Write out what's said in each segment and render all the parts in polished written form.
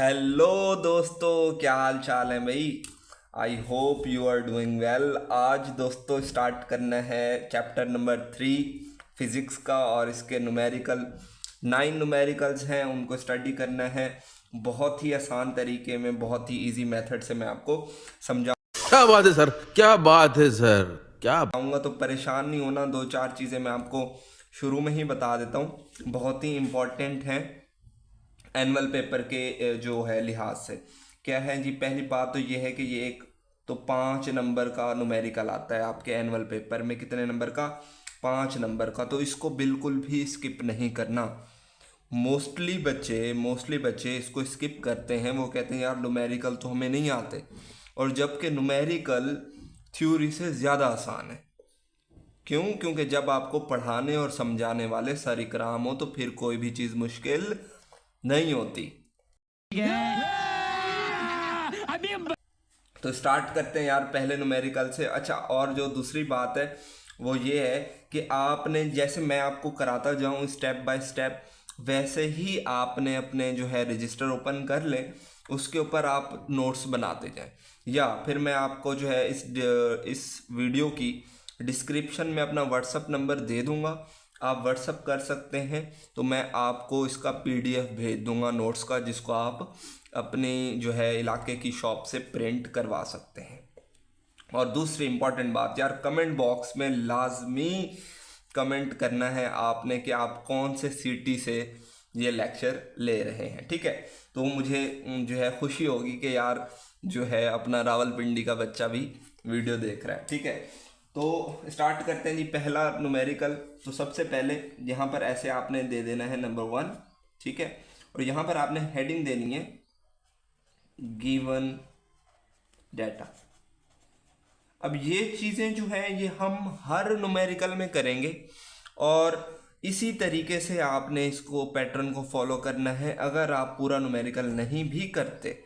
Hello दोस्तों, क्या हाल चाल है भाई। I hope you are doing well. आज दोस्तों स्टार्ट करना है चैप्टर नंबर 3 फिज़िक्स का, और इसके न्यूमेरिकल 9 न्यूमेरिकल्स हैं, उनको स्टडी करना है। बहुत ही आसान तरीके में, बहुत ही इजी मेथड से मैं आपको क्या बात है सर, क्या बात है सर, क्या समझाऊंगा। तो परेशान नहीं होना, दो चार चीज़ें मैं आपको शुरू में ही बता देता हूँ, बहुत ही इम्पोर्टेंट हैं एनुअल पेपर के जो है लिहाज से। क्या है जी, पहली बात तो ये है कि ये एक तो 5 नंबर का नुमेरिकल आता है आपके एनुअल पेपर में। कितने नंबर का? 5 नंबर का। तो इसको बिल्कुल भी स्किप नहीं करना। मोस्टली बच्चे इसको स्किप करते हैं। वो कहते हैं यार न्यूमेरिकल तो हमें नहीं आते, और जबकि न्यूमेरिकल थ्योरी से ज़्यादा आसान है। क्यों? क्योंकि जब आपको पढ़ाने और समझाने वाले सर इकराम हो तो फिर कोई भी चीज़ मुश्किल नहीं होती। तो स्टार्ट करते हैं यार पहले न्यूमेरिकल से। अच्छा, और जो दूसरी बात है वो ये है कि आपने, जैसे मैं आपको कराता जाऊं स्टेप बाय स्टेप, वैसे ही आपने अपने जो है रजिस्टर ओपन कर लें, उसके ऊपर आप नोट्स बनाते जाएं। या फिर मैं आपको जो है इस वीडियो की डिस्क्रिप्शन में अपना व्हाट्सअप नंबर दे दूंगा, आप व्हाट्सअप कर सकते हैं। तो मैं आपको इसका पीडीएफ भेज दूंगा नोट्स का, जिसको आप अपनी जो है इलाके की शॉप से प्रिंट करवा सकते हैं। और दूसरी इंपॉर्टेंट बात यार, कमेंट बॉक्स में लाजमी कमेंट करना है आपने कि आप कौन से सिटी से ये लेक्चर ले रहे हैं, ठीक है। तो मुझे जो है खुशी होगी कि यार जो है अपना रावलपिंडी का बच्चा भी वीडियो देख रहा है, ठीक है। तो स्टार्ट करते हैं जी पहला न्यूमेरिकल। तो सबसे पहले यहाँ पर ऐसे आपने दे देना है नंबर 1, ठीक है। और यहाँ पर आपने हेडिंग देनी है गिवन डाटा। अब ये चीज़ें जो हैं ये हम हर न्यूमेरिकल में करेंगे, और इसी तरीके से आपने इसको पैटर्न को फॉलो करना है। अगर आप पूरा न्यूमेरिकल नहीं भी करते,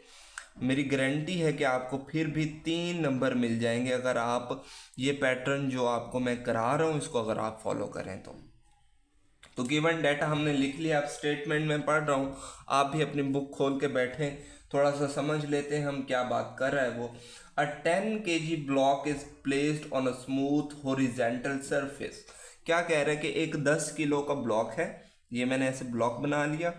मेरी गारंटी है कि आपको फिर भी 3 नंबर मिल जाएंगे, अगर आप ये पैटर्न जो आपको मैं करा रहा हूँ इसको अगर आप फॉलो करें तो गिवन डाटा हमने लिख लिया। अब स्टेटमेंट में पढ़ रहा हूँ, आप भी अपनी बुक खोल के बैठे थोड़ा सा समझ लेते हैं हम क्या बात कर रहा है वो। अ 10 kg block is placed on a smooth horizontal surface. क्या कह रहा है कि एक 10 किलो का ब्लॉक है, ये मैंने ऐसे ब्लॉक बना लिया,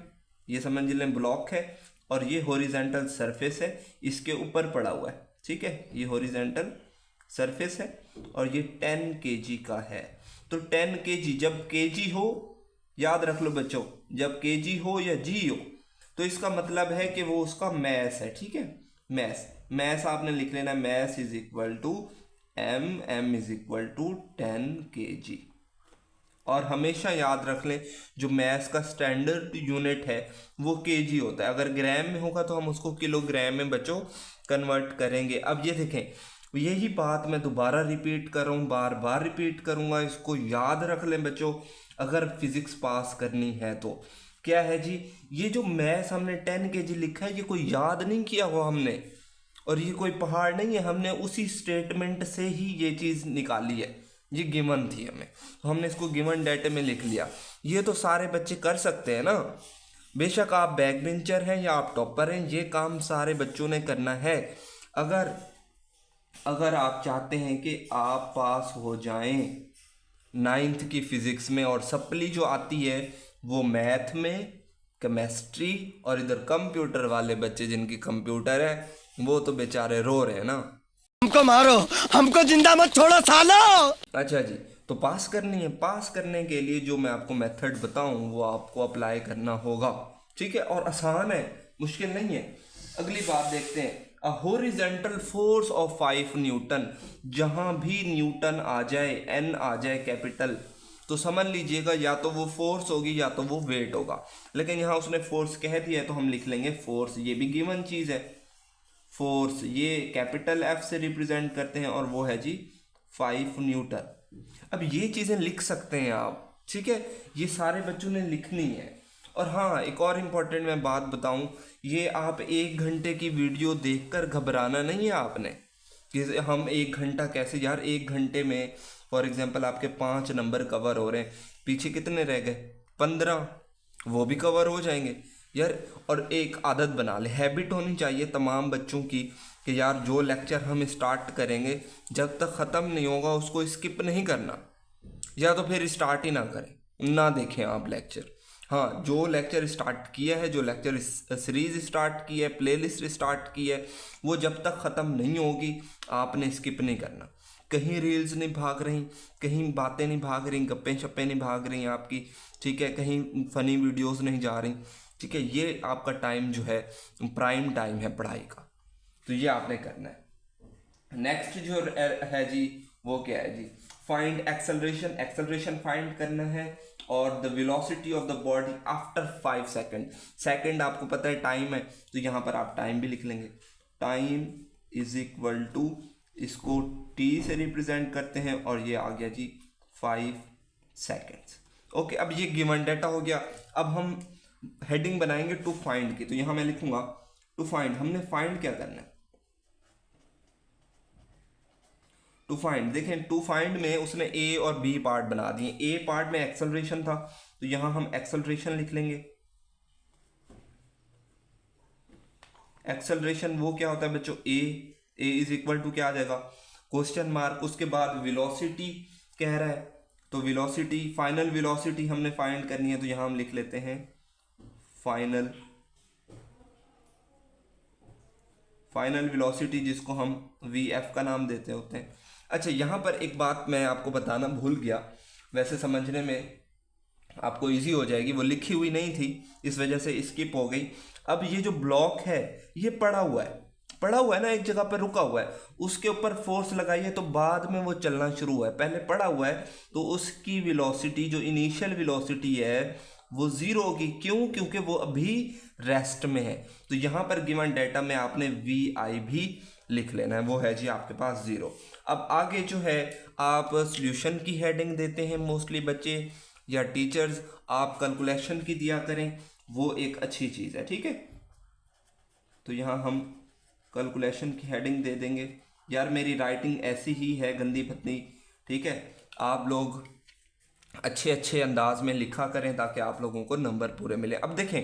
ये समझ लें ब्लॉक है, और ये होरिजेंटल सरफेस है, इसके ऊपर पड़ा हुआ है, ठीक है। ये होरिजेंटल सरफेस है और ये 10 kg का है। तो 10 kg, जब kg हो, याद रख लो बच्चों, जब kg हो या g हो तो इसका मतलब है कि वो उसका मैस है, ठीक है। मैस आपने लिख लेना, mass is equal to M is equal to 10 kg। और हमेशा याद रख लें जो मैथ्स का स्टैंडर्ड यूनिट है वो केजी होता है। अगर ग्राम में होगा तो हम उसको किलोग्राम में बच्चों कन्वर्ट करेंगे। अब ये देखें, यही बात मैं दोबारा रिपीट कर रहा हूँ, बार बार रिपीट करूँगा, इसको याद रख लें बच्चों अगर फिजिक्स पास करनी है तो। क्या है जी, ये जो मैथ्स हमने 10 kg लिखा है ये कोई याद नहीं किया हुआ हमने, और ये कोई पहाड़ नहीं है, हमने उसी स्टेटमेंट से ही ये चीज़ निकाली है। ये गिवन थी हमें, तो हमने इसको गिवन डाटे में लिख लिया। ये तो सारे बच्चे कर सकते हैं ना, बेशक आप बैक बेंचर हैं या आप टॉपर हैं, ये काम सारे बच्चों ने करना है। अगर अगर आप चाहते हैं कि आप पास हो जाएं 9th की फिजिक्स में, और सप्ली जो आती है वो मैथ में, केमिस्ट्री, और इधर कंप्यूटर वाले बच्चे जिनकी कंप्यूटर है वो तो बेचारे रो रहे हैं ना। हमको मारो, हमको जिंदा मत छोड़ो सालो। अच्छा जी, तो पास करनी है, पास करने के लिए जो मैं आपको मेथड बताऊं वो आपको अप्लाई करना होगा, ठीक है। और आसान है, मुश्किल नहीं है। अगली बात देखते हैं, a horizontal force of 5 Newton. जहां भी न्यूटन आ जाए, एन आ जाए कैपिटल, तो समझ लीजिएगा या तो वो फोर्स होगी या तो वो वेट होगा। लेकिन यहाँ उसने फोर्स कह दिया है तो हम लिख लेंगे फोर्स, ये भी गिवन चीज़ है। फोर्स ये कैपिटल एफ से रिप्रेजेंट करते हैं, और वो है जी 5 न्यूटन। अब ये चीज़ें लिख सकते हैं आप, ठीक है, ये सारे बच्चों ने लिखनी है। और हाँ, एक और इम्पॉर्टेंट मैं बात बताऊं, ये आप 1 घंटे की वीडियो देखकर घबराना नहीं है आपने कि हम 1 घंटा कैसे। यार 1 घंटे में फॉर एग्जांपल आपके 5 नंबर कवर हो रहे हैं, पीछे कितने रह गए? 15, वो भी कवर हो जाएंगे। यार। और एक आदत बना ले, हैबिट होनी चाहिए तमाम बच्चों की कि यार जो लेक्चर हम स्टार्ट करेंगे जब तक ख़त्म नहीं होगा उसको स्किप नहीं करना, या तो फिर स्टार्ट ही ना करें, ना देखें आप लेक्चर। हाँ, जो लेक्चर स्टार्ट किया है, जो लेक्चर सीरीज़ स्टार्ट की है, प्लेलिस्ट स्टार्ट की है, वो जब तक ख़त्म नहीं होगी आपने स्किप नहीं करना। कहीं रील्स नहीं भाग रही, कहीं बातें नहीं भाग रही, गप्पे शप्पे नहीं भाग रही आपकी, ठीक है, कहीं फ़नी वीडियोस नहीं जा रही, ठीक है। ये आपका टाइम जो है प्राइम टाइम है पढ़ाई का, तो ये आपने करना है। नेक्स्ट जो है जी वो क्या है जी, फाइंड एक्सेलरेशन। एक्सेलरेशन फाइंड करना है और the velocity of the body after 5 second. Second आपको पता है टाइम है, तो यहाँ पर आप टाइम भी लिख लेंगे। टाइम इज इक्वल टू, इसको t से रिप्रेजेंट करते हैं और ये आ गया जी 5 सेकेंड्स। ओके, अब ये गिवन डाटा हो गया। अब हम हेडिंग बनाएंगे टू फाइंड की, तो यहाँ मैं लिखूंगा टू फाइंड। हमने फाइंड क्या करना है, टू फाइंड। देखें टू फाइंड में उसने ए और बी पार्ट बना दिए। ए पार्ट में एक्सेलरेशन था, तो यहां हम एक्सेलरेशन लिख लेंगे। एक्सेलरेशन वो क्या होता है बच्चों, ए इज इक्वल टू क्या आ जाएगा, क्वेश्चन मार्क, उसके बाद वेलोसिटी कह रहा है, तो वेलोसिटी, फाइनल वेलोसिटी हमने फाइंड करनी है, तो यहां हम लिख लेते हैं फाइनल वेलोसिटी, जिसको हम वी एफ का नाम देते होते हैं। अच्छा, यहाँ पर एक बात मैं आपको बताना भूल गया, वैसे समझने में आपको इजी हो जाएगी, वो लिखी हुई नहीं थी इस वजह से स्किप हो गई। अब ये जो ब्लॉक है ये पड़ा हुआ है ना, एक जगह पर रुका हुआ है, उसके ऊपर फोर्स लगाइए तो बाद में वो चलना शुरू हुआ है। पहले पड़ा हुआ है तो उसकी वेलोसिटी, जो इनिशियल वेलोसिटी है वो जीरो होगी। क्यों? क्योंकि वो अभी रेस्ट में है। तो यहाँ पर गिवन डेटा में आपने वी आई भी लिख लेना है, वो है जी आपके पास जीरो। अब आगे जो है आप सॉल्यूशन की हेडिंग देते हैं मोस्टली बच्चे या टीचर्स, आप कैलकुलेशन की दिया करें, वो एक अच्छी चीज़ है, ठीक है। तो यहाँ हम कैलकुलेशन की हेडिंग दे देंगे। यार मेरी राइटिंग ऐसी ही है गंदी पतली, ठीक है, आप लोग अच्छे अंदाज में लिखा करें ताकि आप लोगों को नंबर पूरे मिले। अब देखें,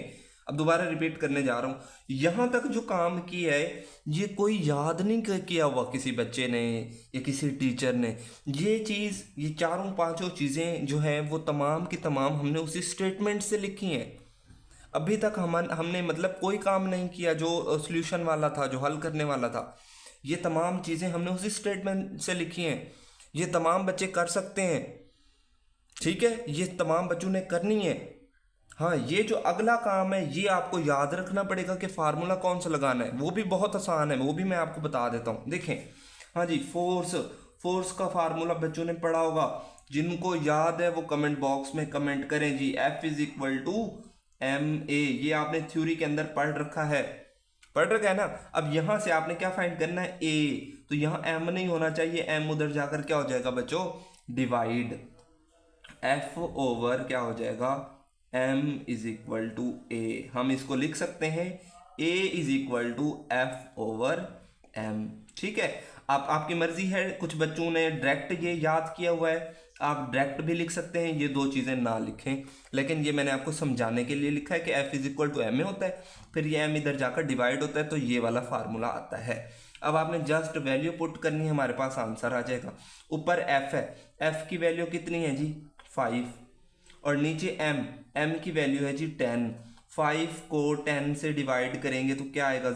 अब दोबारा रिपीट करने जा रहा हूँ, यहाँ तक जो काम किया है ये कोई याद नहीं किया हुआ किसी बच्चे ने या किसी टीचर ने। ये चीज़, ये चारों पांचों चीज़ें जो हैं वो तमाम की तमाम हमने उसी स्टेटमेंट से लिखी हैं। अभी तक हमने मतलब कोई काम नहीं किया जो सॉल्यूशन वाला था, जो हल करने वाला था। ये तमाम चीज़ें हमने उसी स्टेटमेंट से लिखी हैं। ये तमाम बच्चे कर सकते हैं, ठीक है, ये तमाम बच्चों ने करनी है। हाँ, ये जो अगला काम है ये आपको याद रखना पड़ेगा कि फार्मूला कौन सा लगाना है, वो भी बहुत आसान है, वो भी मैं आपको बता देता हूँ। देखें, हाँ जी, फोर्स का फार्मूला बच्चों ने पढ़ा होगा, जिनको याद है वो कमेंट बॉक्स में कमेंट करें जी। F is equal to M A, ये आपने थ्योरी के अंदर पढ़ रखा है ना। अब यहां से आपने क्या फाइंड करना है, ए, तो यहां एम नहीं होना चाहिए, एम उधर जाकर क्या हो जाएगा बच्चों, डिवाइड। एफ ओवर क्या हो जाएगा, M is equal to A. हम इसको लिख सकते हैं A is equal to F over M, ठीक है। आपकी मर्जी है, कुछ बच्चों ने डायरेक्ट ये याद किया हुआ है, आप डायरेक्ट भी लिख सकते हैं, ये दो चीज़ें ना लिखें, लेकिन ये मैंने आपको समझाने के लिए लिखा है कि F is equal to M A होता है, फिर ये एम इधर जाकर डिवाइड होता है, तो ये वाला फार्मूला आता है। अब आपने जस्ट वैल्यू पुट करनी है, हमारे पास आंसर आ जाएगा। ऊपर एफ है, एफ की वैल्यू कितनी है जी 5, और नीचे एम की वैल्यू है जी 10। 5 को 10 से डिवाइड करेंगे तो क्या आएगा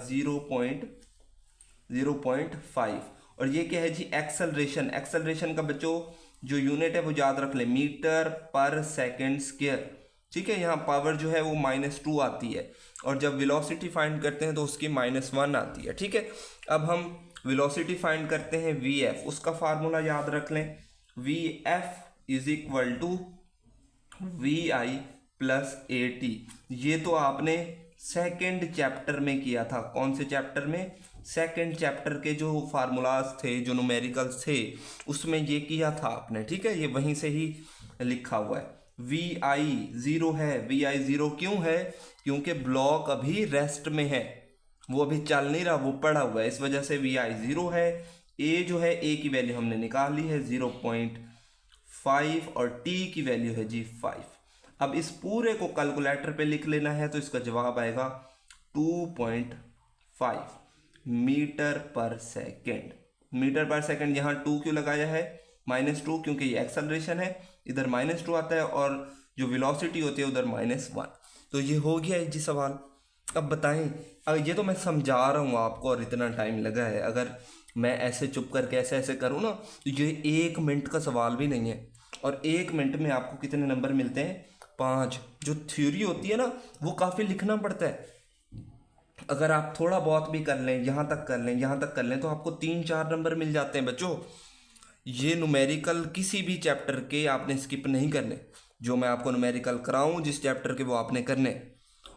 0.5। और ये क्या है जी एक्सेलरेशन का बच्चों जो यूनिट है वो याद रख ले, मीटर पर सेकेंड स्क्वायर, ठीक है। यहाँ पावर जो है वो -2 आती है, और जब वेलोसिटी फाइंड करते हैं तो उसकी -1 आती है, ठीक है। अब हम वेलोसिटी फाइंड करते हैं vf, उसका फार्मूला याद रख लें, vf is equal to vi plus at। ये तो आपने सेकेंड चैप्टर में किया था। कौन से चैप्टर में? सेकेंड चैप्टर के जो फार्मूलाज थे, जो न्यूमेरिकल्स थे, उसमें ये किया था आपने, ठीक है। ये वहीं से ही लिखा हुआ है। vi 0 है, vi 0 क्यों है? क्योंकि ब्लॉक अभी रेस्ट में है, वो अभी चल नहीं रहा, वो पड़ा हुआ है, इस वजह से vi 0 है। a जो है, a की वैल्यू हमने निकाल ली है 0.5 और t की वैल्यू है जी 5। अब इस पूरे को कैलकुलेटर पे लिख लेना है, तो इसका जवाब आएगा 2.5 मीटर पर सेकेंड। मीटर पर सेकेंड, यहाँ 2 क्यों लगाया है, -2, क्योंकि ये एक्सेलरेशन है, इधर -2 आता है, और जो वेलोसिटी होती है उधर -1। तो ये हो गया है जी सवाल। अब बताएं, अब ये तो मैं समझा रहा हूँ आपको और इतना टाइम लगा है, अगर मैं ऐसे चुप करके ऐसे ऐसे करूँ ना तो ये 1 मिनट का सवाल भी नहीं है। और 1 मिनट में आपको कितने नंबर मिलते हैं, 5। जो थ्योरी होती है ना वो काफ़ी लिखना पड़ता है। अगर आप थोड़ा बहुत भी कर लें, यहाँ तक कर लें, यहाँ तक कर लें, तो आपको 3-4 नंबर मिल जाते हैं बच्चों। ये न्यूमेरिकल किसी भी चैप्टर के आपने स्किप नहीं करने, जो मैं आपको न्यूमेरिकल कराऊं जिस चैप्टर के वो आपने करने।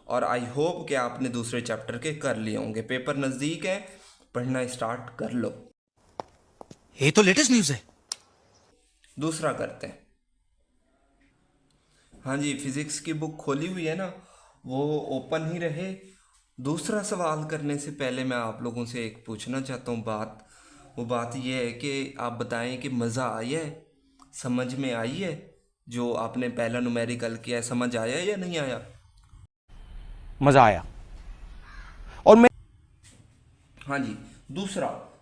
और आई होप कि आपने दूसरे चैप्टर के कर लिए होंगे। पेपर नज़दीक है, पढ़ना स्टार्ट कर लो। ये तो लेटेस्ट न्यूज़ है। दूसरा करते हैं। हाँ जी, फिजिक्स की बुक खोली हुई है ना, वो ओपन ही रहे। दूसरा सवाल करने से पहले मैं आप लोगों से एक पूछना चाहता हूँ बात। वो बात ये है कि आप बताएं कि मज़ा आया है, समझ में आई है, जो आपने पहला न्यूमेरिकल किया है, समझ आया या नहीं आया? मजा आया। और मैं हाँ जी,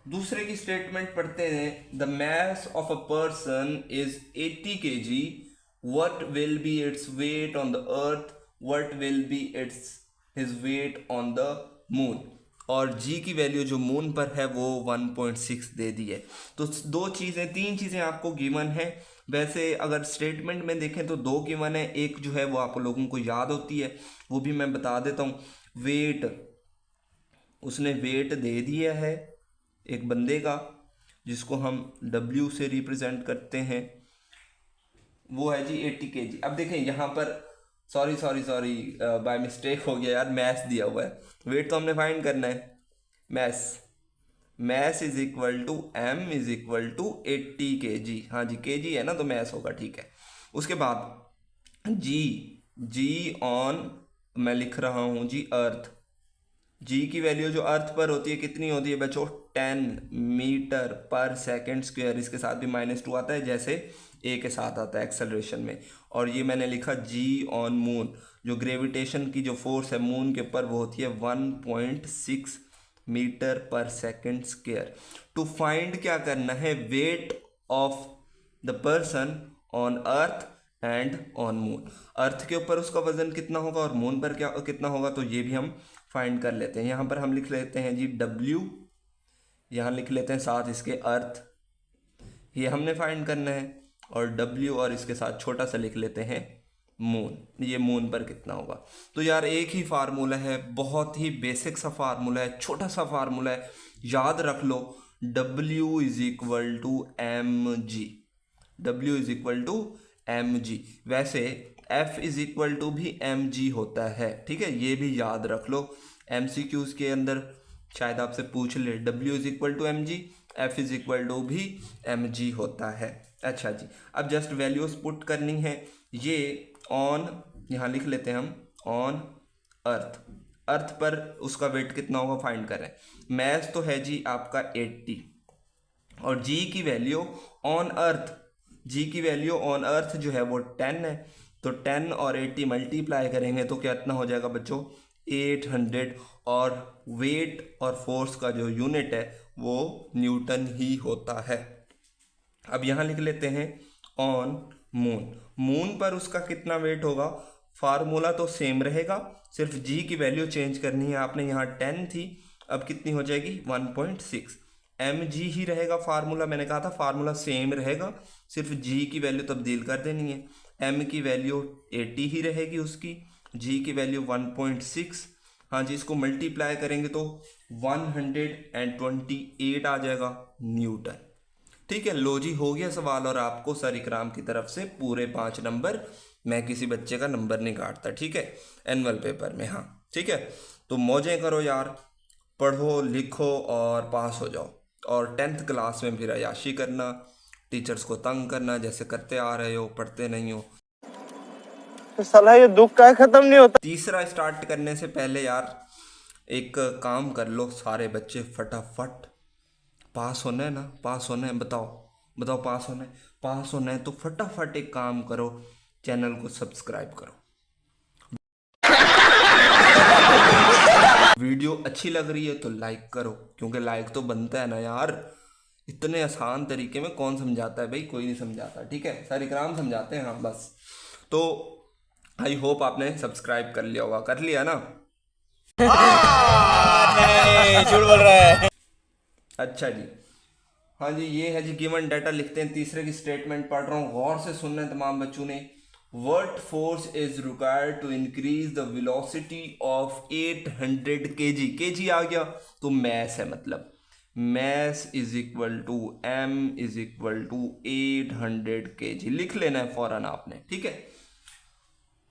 दूसरे की स्टेटमेंट पढ़ते हैं। The mass of a person is 80 kg. What will be its weight on the earth? What will be his weight on the moon? और g की वैल्यू जो मून पर है वो 1.6 दे दी है। तो तीन चीज़ें आपको गिवन है। वैसे अगर स्टेटमेंट में देखें तो 2 गिवन है, एक जो है वो आप लोगों को याद होती है, वो भी मैं बता देता हूँ। वेट, उसने वेट दे दिया है एक बंदे का, जिसको हम W से रिप्रेजेंट करते हैं, वो है जी 80 kg। अब देखें यहाँ पर सॉरी बाय मिस्टेक हो गया यार, मैथ दिया हुआ है। वेट तो हमने फाइंड करना है, mass is equal to M is equal to 80 kg। हाँ जी, kg है ना तो मैथ होगा, ठीक है। उसके बाद जी ऑन, मैं लिख रहा हूँ जी अर्थ। जी की वैल्यू जो अर्थ पर होती है कितनी होती है बच्चों, 10 मीटर पर सेकेंड स्क्वायर। इसके साथ भी -2 आता है, जैसे ए के साथ आता है एक्सेलरेशन में। और ये मैंने लिखा जी ऑन मून, जो ग्रेविटेशन की जो फोर्स है मून के ऊपर वो होती है 1.6 मीटर पर सेकेंड स्क्वायर। टू फाइंड क्या करना है, weight of the person on earth and on moon. Earth के ऊपर उसका वजन कितना होगा और मून पर क्या कितना होगा, तो ये भी हम फाइंड कर लेते हैं। यहाँ पर हम लिख लेते हैं जी W, यहाँ लिख लेते हैं साथ इसके अर्थ, ये हमने फाइंड करना है, और W और इसके साथ छोटा सा लिख लेते हैं मून, ये मून पर कितना होगा। तो यार एक ही फार्मूला है, बहुत ही बेसिक सा फार्मूला है, छोटा सा फार्मूला है, याद रख लो। W is equal to mg, W is equal to mg। वैसे F इज इक्वल टू भी mg होता है, ठीक है, ये भी याद रख लो। MCQs के अंदर शायद आपसे पूछ ले, W is equal to mg, F is equal to भी mg होता है। अच्छा जी, अब जस्ट वैल्यूज पुट करनी है। ये ऑन, यहाँ लिख लेते हैं हम ऑन अर्थ, अर्थ पर उसका वेट कितना होगा फाइंड करें। मैथ तो है जी आपका 80, और जी की वैल्यू ऑन अर्थ, जी की वैल्यू ऑन अर्थ जो है वो 10 है। तो 10 और 80 मल्टीप्लाई करेंगे तो कितना हो जाएगा बच्चों, 800। और वेट और फोर्स का जो यूनिट है वो न्यूटन ही होता है। अब यहाँ लिख लेते हैं ऑन मून, मून पर उसका कितना वेट होगा, फार्मूला तो सेम रहेगा, सिर्फ जी की वैल्यू चेंज करनी है आपने। यहाँ 10 थी, अब कितनी हो जाएगी 1.6। mg ही रहेगा फार्मूला, मैंने कहा था फार्मूला सेम रहेगा, सिर्फ g की वैल्यू तब्दील कर देनी है। m की वैल्यू 80 ही रहेगी उसकी, g की वैल्यू 1.6। हाँ जी, इसको मल्टीप्लाई करेंगे तो 128 आ जाएगा न्यूटन। ठीक है, लो जी हो गया सवाल, और आपको सर इकराम की तरफ से पूरे 5 नंबर। मैं किसी बच्चे का नंबर नहीं काटता, ठीक है, एनुअल पेपर में। हाँ ठीक है, तो मौजें करो यार, पढ़ो लिखो और पास हो जाओ। और 10th क्लास में फिर अयाशी करना, टीचर्स को तंग करना जैसे करते आ रहे हो, पढ़ते नहीं हो। तो साला ये दुख का खत्म नहीं होता। तीसरा स्टार्ट करने से पहले यार एक काम कर लो सारे बच्चे, फटाफट पास होना है ना, पास होना है, बताओ पास होना है। पास होना है तो फटाफट एक काम करो, चैनल को सब्सक्राइब करो। वीडियो अच्छी लग रही है तो लाइक करो, क्योंकि लाइक तो बनता है ना यार। इतने आसान तरीके में कौन समझाता है भाई, कोई नहीं समझाता, ठीक है, सर इकराम समझाते हैं, हाँ बस। तो आई होप आपने सब्सक्राइब कर लिया होगा, कर लिया ना? नहीं, झूठ बोल रहा है। अच्छा जी, हाँ जी, ये है जी गिवन डाटा। लिखते हैं तीसरे की स्टेटमेंट, पढ़ रहा हूँ, गौर से सुनना है तमाम बच्चों ने। What force is required to increase the velocity of 800 kg? kg आ गया तो मैस है, मतलब mass is equal to m is equal to 800 kg। लिख लेना है फौरन आपने, ठीक है।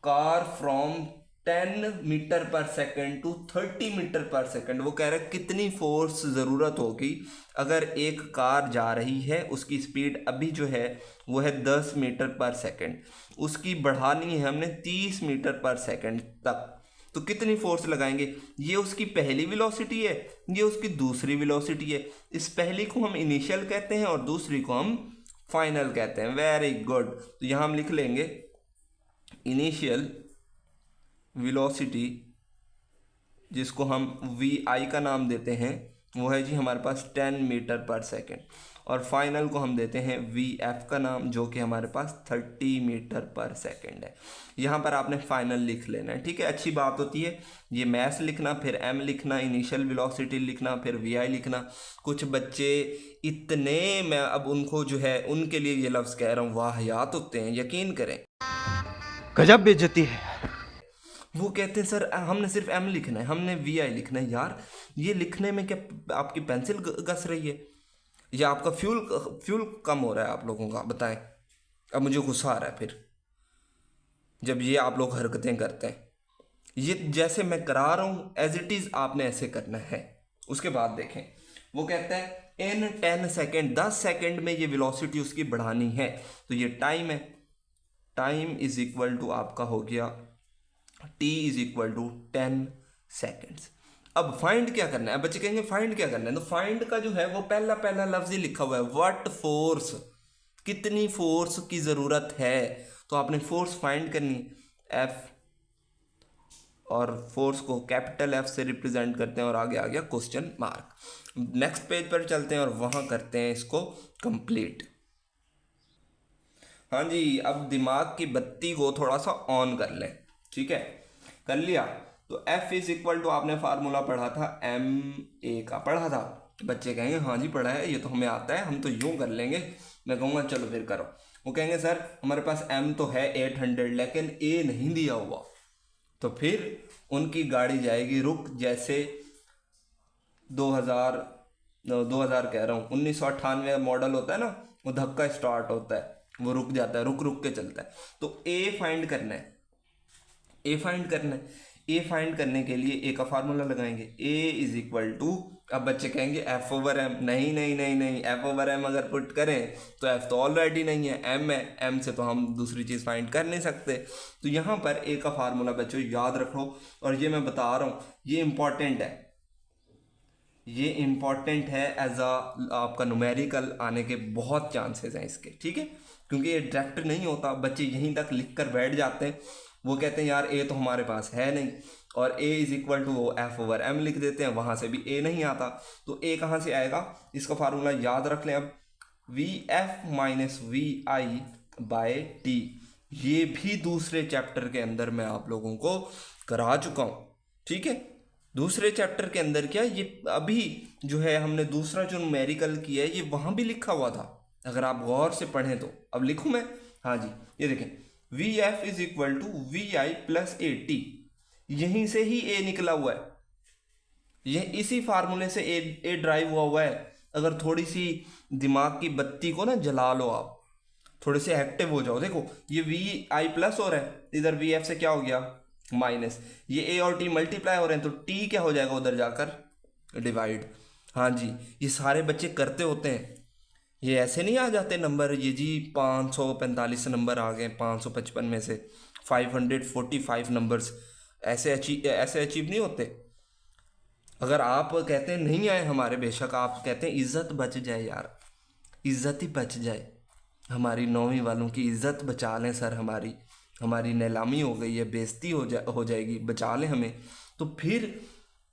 कार फ्रॉम 10 मीटर पर सेकंड टू 30 मीटर पर सेकंड। वो कह रहा है कितनी फोर्स ज़रूरत होगी अगर एक कार जा रही है, उसकी स्पीड अभी जो है वो है 10 मीटर पर सेकंड, उसकी बढ़ानी है हमने 30 मीटर पर सेकंड तक, तो कितनी फोर्स लगाएंगे? ये उसकी पहली वेलोसिटी है, ये उसकी दूसरी वेलोसिटी है। इस पहली को हम इनिशियल कहते हैं और दूसरी को हम फाइनल कहते हैं। Very good. तो यहाँ हम लिख लेंगे इनिशियल वेलोसिटी, जिसको हम वी आई का नाम देते हैं, वो है जी हमारे पास 10 मीटर पर सेकेंड, और फाइनल को हम देते हैं वी एफ का नाम, जो कि हमारे पास 30 मीटर पर सेकेंड है। यहाँ पर आपने फाइनल लिख लेना है, ठीक है। अच्छी बात होती है ये मैथ्स लिखना, फिर एम लिखना, इनिशियल वेलोसिटी लिखना, फिर वी आई लिखना। कुछ बच्चे इतने, मैं अब उनको जो है उनके लिए ये लफ्ज़ कह रहा हूँ, वाहियात होते हैं, यकीन करें, गजब बेइज्जती है। वो कहते हैं सर हमने सिर्फ एम लिखना है, हमने वी आई लिखना है। यार ये लिखने में क्या आपकी पेंसिल घस रही है या आपका फ्यूल कम हो रहा है आप लोगों का, बताएं। अब मुझे गुस्सा आ रहा है फिर जब ये आप लोग हरकतें करते हैं। ये जैसे मैं करा रहा हूँ एज इट इज़ आपने ऐसे करना है। उसके बाद देखें, वो कहता है इन 10 सेकेंड, 10 सेकेंड में ये वेलोसिटी उसकी बढ़ानी है, तो ये टाइम है। टाइम इज इक्वल टू आपका हो गया t is equal to 10 seconds. अब फाइंड क्या करना है? बच्चे कहेंगे फाइंड क्या करना है, तो फाइंड का जो है वो पहला लफ्ज ही लिखा हुआ है, व्हाट फोर्स, कितनी फोर्स की जरूरत है। तो आपने फोर्स फाइंड करनी है, एफ, और फोर्स को कैपिटल एफ से रिप्रेजेंट करते हैं, और आगे आ गया क्वेश्चन मार्क। नेक्स्ट पेज पर चलते हैं और वहां करते हैं इसको कंप्लीट। हाँ जी, अब दिमाग की बत्ती को थोड़ा सा ऑन कर लें, ठीक है, कर लिया। तो F इज इक्वल टू आपने फार्मूला पढ़ा था, एम ए का पढ़ा था। बच्चे कहेंगे हाँ जी पढ़ा है, ये तो हमें आता है, हम तो यूं कर लेंगे। मैं कहूँगा चलो फिर करो। वो कहेंगे सर हमारे पास M तो है 800 लेकिन A नहीं दिया हुआ, तो फिर उनकी गाड़ी जाएगी रुक, जैसे 2000 कह रहा हूँ 1998 मॉडल होता है ना, वो धक्का स्टार्ट होता है, वो रुक जाता है, रुक के चलता है। तो A फाइंड करना है, ए फाइंड करना है। ए फाइंड करने के लिए ए का फार्मूला लगाएंगे, ए इज इक्वल टू, अब बच्चे कहेंगे एफ ओवर एम, नहीं, एफ ओवर एम अगर पुट करें तो एफ तो ऑलरेडी नहीं है, एम है, एम से तो हम दूसरी चीज़ फाइंड कर नहीं सकते। तो यहाँ पर ए का फार्मूला बच्चों याद रखो, और ये मैं बता रहा हूँ ये इंपॉर्टेंट है, ये इंपॉर्टेंट है एज आपका न्यूमेरिकल आने के बहुत चांसेस हैं इसके, ठीक है, क्योंकि ये डायरेक्ट नहीं होता। बच्चे यहीं तक लिख कर बैठ जाते हैं, वो कहते हैं यार ए तो हमारे पास है नहीं, और ए इज इक्वल टू वो एफ ओवर एम लिख देते हैं, वहाँ से भी ए नहीं आता, तो ए कहाँ से आएगा? इसका फार्मूला याद रख लें अब, V F minus V I by T. ये भी दूसरे चैप्टर के अंदर मैं आप लोगों को करा चुका हूँ, ठीक है। दूसरे चैप्टर के अंदर क्या, ये अभी जो है हमने दूसरा जो न्यूमेरिकल किया है ये वहाँ भी लिखा हुआ था, अगर आप गौर से पढ़ें तो। अब लिखूँ मैं, हाँ जी, ये देखें, V F is equal to V I plus A T, यहीं से ही ए निकला हुआ है, यह इसी फार्मूले से ए ड्राइव हुआ है। अगर थोड़ी सी दिमाग की बत्ती को ना जला लो आप, थोड़े से एक्टिव हो जाओ, देखो ये वी आई प्लस हो रहा है, इधर वी एफ से क्या हो गया माइनस, ये ए और टी मल्टीप्लाई हो रहे हैं, तो टी क्या हो जाएगा उधर जाकर डिवाइड। हाँ जी, ये सारे बच्चे करते होते हैं, ये ऐसे नहीं आ जाते नंबर, ये जी 545 नंबर आ गए 555 में से 545 नंबर्स, ऐसे अचीव नहीं होते। अगर आप कहते हैं नहीं आए हमारे, बेशक आप कहते हैं इज्जत बच जाए यार, इज्जत ही बच जाए, हमारी 9वीं वालों की इज्जत बचा लें सर हमारी, हमारी नीलामी हो गई है, बेइज्जती हो जाएगी, बचा लें हमें, तो फिर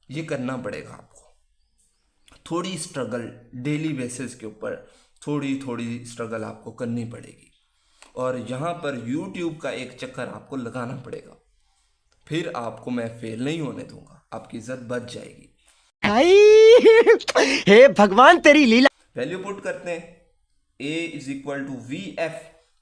ये करना पड़ेगा आपको। थोड़ी स्ट्रगल डेली बेसिस के ऊपर थोड़ी थोड़ी स्ट्रगल आपको करनी पड़ेगी, और यहाँ पर YouTube का एक चक्कर आपको लगाना पड़ेगा। फिर आपको मैं फेल नहीं होने दूंगा, आपकी इज्जत बच जाएगी। हे भगवान तेरी लीला। वैल्यू पुट करते हैं, A is equal to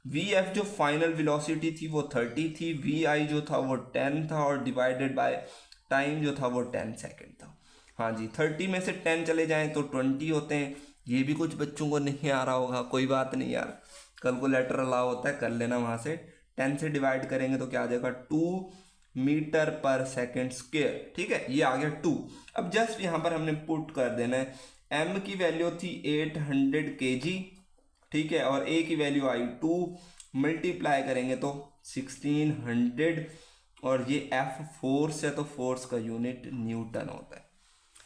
VF जो फाइनल वेलोसिटी थी वो 30 थी, VI जो था वो 10 था, और डिवाइडेड बाय टाइम जो था वो 10 सेकेंड था। हाँ जी, 30 में से 10 चले जाएं तो 20 होते हैं। ये भी कुछ बच्चों को नहीं आ रहा होगा, कोई बात नहीं यार, कैलकुलेटर अलाउ होता है, कर लेना वहाँ से। 10 से डिवाइड करेंगे तो क्या आ जाएगा, 2 मीटर पर सेकेंड स्क्वायर। ठीक है, ये आ गया 2। अब जस्ट यहाँ पर हमने पुट कर देना है, M की वैल्यू थी 800 kg, ठीक है, और A की वैल्यू आई 2, मल्टीप्लाई करेंगे तो 1600, और ये F फोर्स है तो फोर्स का यूनिट न्यूटन होता है।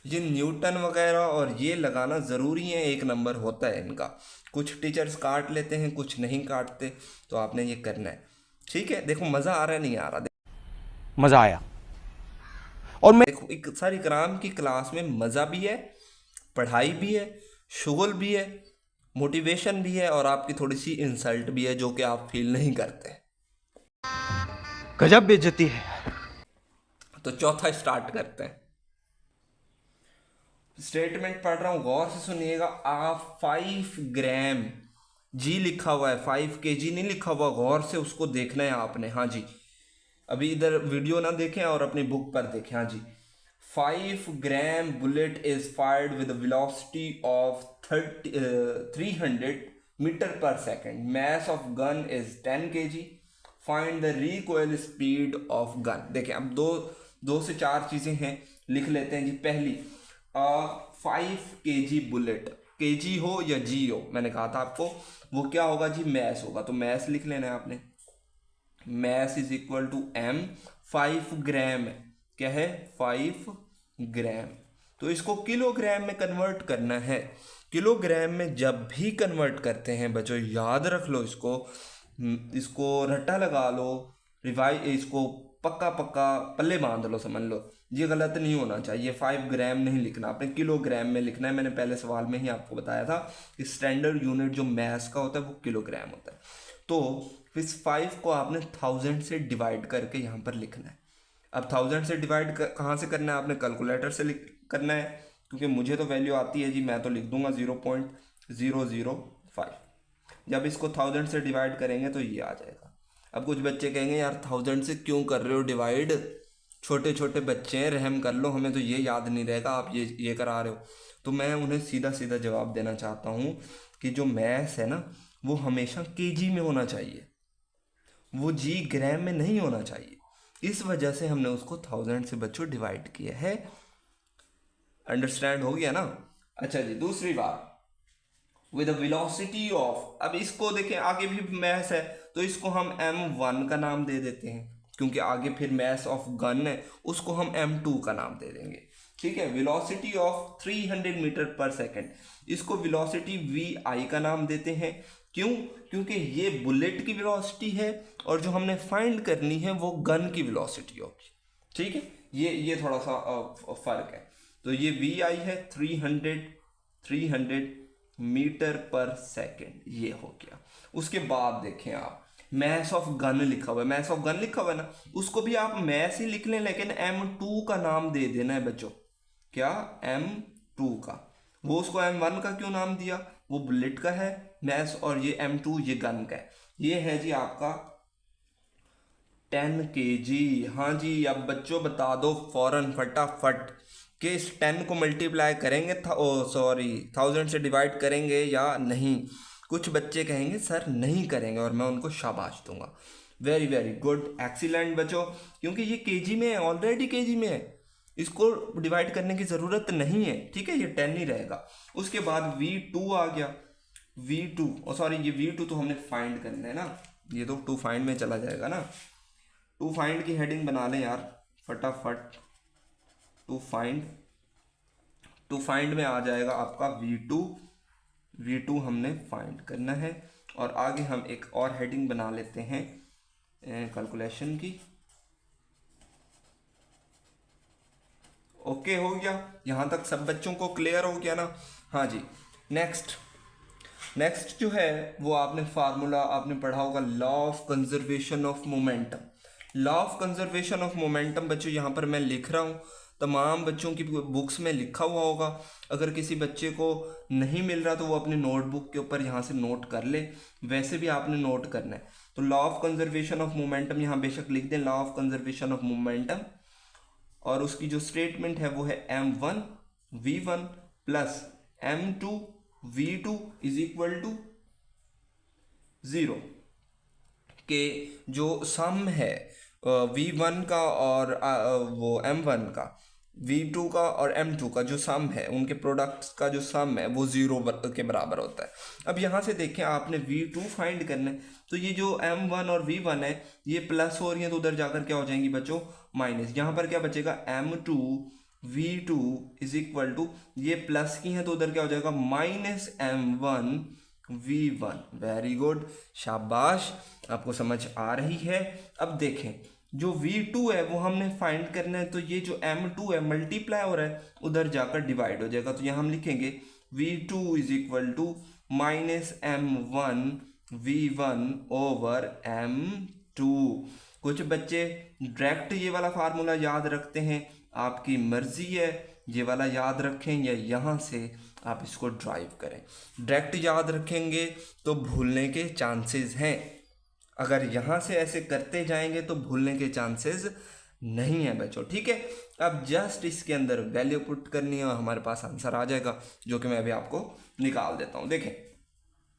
ये न्यूटन वगैरह और ये लगाना ज़रूरी है, एक नंबर होता है इनका। कुछ टीचर्स काट लेते हैं, कुछ नहीं काटते, तो आपने ये करना है। ठीक है, देखो मज़ा आ रहा है नहीं आ रहा, मजा आया। और मैं देखो एक सारी कराम की क्लास में मज़ा भी है, पढ़ाई भी है, शुगल भी है, मोटिवेशन भी है, और आपकी थोड़ी सी इंसल्ट भी है जो कि आप फील नहीं करते। गजब बेइज्जती है। तो चौथा स्टार्ट करते हैं। स्टेटमेंट पढ़ रहा हूँ, गौर से सुनिएगा। आप 5 ग्राम, जी लिखा हुआ है, 5 kg नहीं लिखा हुआ, गौर से उसको देखना है आपने। हाँ जी, अभी इधर वीडियो ना देखें और अपनी बुक पर देखें। हाँ जी, 5 gram bullet is fired with velocity of 300 metre पर second, mass of gun is 10 kg, find the recoil speed of gun. देखें, अब दो से चार चीज़ें हैं, लिख लेते हैं जी। पहली, 5 kg बुलेट, kg हो या जी हो, मैंने कहा था आपको, वो क्या होगा जी, मैस होगा, तो मैस लिख लेना है आपने। Mass is equal to M, 5 gram है, क्या है, 5 ग्राम, तो इसको किलोग्राम में कन्वर्ट करना है। किलोग्राम में जब भी कन्वर्ट करते हैं बच्चों, याद रख लो इसको रट्टा लगा लो, इसको पक्का पक्का पल्ले बांध लो, समझ लो, ये गलत नहीं होना चाहिए। 5 ग्राम नहीं लिखना आपने, किलोग्राम में लिखना है। मैंने पहले सवाल में ही आपको बताया था कि स्टैंडर्ड यूनिट जो मैस का होता है वो किलोग्राम होता है। तो इस 5 को आपने 1000 से डिवाइड करके यहाँ पर लिखना है। अब 1000 से डिवाइड कहाँ से करना है, आपने कैलकुलेटर से करना है, क्योंकि मुझे तो वैल्यू आती है जी, मैं तो लिख दूंगा 0.005। जब इसको 1000 से डिवाइड करेंगे तो ये आ जाएगा। अब कुछ बच्चे कहेंगे यार 1000 से क्यों कर रहे हो डिवाइड, छोटे छोटे बच्चे हैं, रहम कर लो, हमें तो ये याद नहीं रहेगा, आप ये करा रहे हो। तो मैं उन्हें सीधा सीधा जवाब देना चाहता हूँ कि जो मैथ्स है ना, वो हमेशा केजी में होना चाहिए, वो जी ग्राम में नहीं होना चाहिए। इस वजह से हमने उसको 1000 से बच्चों डिवाइड किया है। अंडरस्टैंड हो गया ना। अच्छा जी, दूसरी बात, विद वेलोसिटी ऑफ, अब इसको देखें, आगे भी मैथ्स है तो इसको हम M1 का नाम दे देते हैं, क्योंकि आगे फिर मैस ऑफ गन है, उसको हम M2 का नाम दे देंगे। ठीक है, वेलोसिटी ऑफ 300 मीटर पर सेकेंड, इसको वेलोसिटी VI का नाम देते हैं। क्यों? क्योंकि ये बुलेट की वेलोसिटी है और जो हमने फाइंड करनी है वो गन की वेलोसिटी होगी। ठीक है, ये थोड़ा सा फर्क है। तो ये VI है 300 मीटर पर सेकेंड, ये हो गया। उसके बाद देखें आप, मैस ऑफ गन लिखा हुआ है, मैस ऑफ गन लिखा हुआ है ना, उसको भी आप मैस ही लिख लें, लेकिन M2 का नाम दे देना है बच्चों। क्या? M2 का। वो उसको M1 का क्यों नाम दिया? वो बुलेट का है मैस, और ये M2 ये गन का है। ये है जी आपका 10 kg। हाँ जी, अब बच्चों बता दो फौरन फटाफट कि इस 10 को मल्टीप्लाई करेंगे 1000 से डिवाइड करेंगे या नहीं। कुछ बच्चे कहेंगे सर नहीं करेंगे, और मैं उनको शाबाश दूंगा। वेरी वेरी गुड, एक्सीलेंट बच्चों, क्योंकि ये केजी में है, ऑलरेडी केजी में है, इसको डिवाइड करने की ज़रूरत नहीं है। ठीक है, ये 10 ही रहेगा। उसके बाद V2 आ गया। V2 ये V2 तो हमने फाइंड करना है ना, ये तो टू फाइंड में चला जाएगा ना। टू फाइंड की हेडिंग बना लें यार फटाफट। टू फाइंड में आ जाएगा आपका V2 हमने फाइंड करना है। और आगे हम एक और हेडिंग बना लेते हैं, कैलकुलेशन की। ओके हो गया, यहाँ तक सब बच्चों को क्लियर हो गया ना? हाँ जी। नेक्स्ट जो है वो आपने फार्मूला आपने पढ़ा होगा, law of conservation of momentum. Law of conservation of momentum बच्चों यहाँ पर मैं लिख रहा हूँ, तमाम बच्चों की बुक्स में लिखा हुआ होगा। अगर किसी बच्चे को नहीं मिल रहा तो वो अपनी नोटबुक के ऊपर यहाँ से नोट कर ले, वैसे भी आपने नोट करना है। तो law of conservation of momentum यहाँ बेशक लिख दें, law of conservation of momentum, और उसकी जो स्टेटमेंट है वो है m1 v1 plus m2 v2 is equal to 0 के जो सम है v1 का और वो m1 का, v2 का और m2 का जो सम है, उनके प्रोडक्ट्स का जो सम है वो 0 के बराबर होता है। अब यहाँ से देखें आपने v2 फाइंड करना है, तो ये जो m1 और v1 है ये प्लस हो रही है तो उधर जाकर क्या हो जाएंगी बच्चों, माइनस। यहाँ पर क्या बचेगा, m2 v2 is equal to, ये प्लस की है तो उधर क्या हो जाएगा, minus m1 v1। Very good, शाबाश, आपको समझ आ रही है। अब देखें जो v2 है वो हमने फाइंड करना है, तो ये जो m2 है मल्टीप्लाई हो रहा है, उधर जाकर डिवाइड हो जाएगा। तो यहाँ हम लिखेंगे v2 is equal to minus m1 v1 over m2। कुछ बच्चे डायरेक्ट ये वाला फार्मूला याद रखते हैं, आपकी मर्जी है, ये वाला याद रखें या यहाँ से आप इसको ड्राइव करें। डायरेक्ट याद रखेंगे तो भूलने के चांसेस हैं, अगर यहाँ से ऐसे करते जाएंगे तो भूलने के चांसेस नहीं है बच्चों, ठीक है। अब जस्ट इसके अंदर वैल्यू पुट करनी है और हमारे पास आंसर आ जाएगा, जो कि मैं अभी आपको निकाल देता हूँ। देखें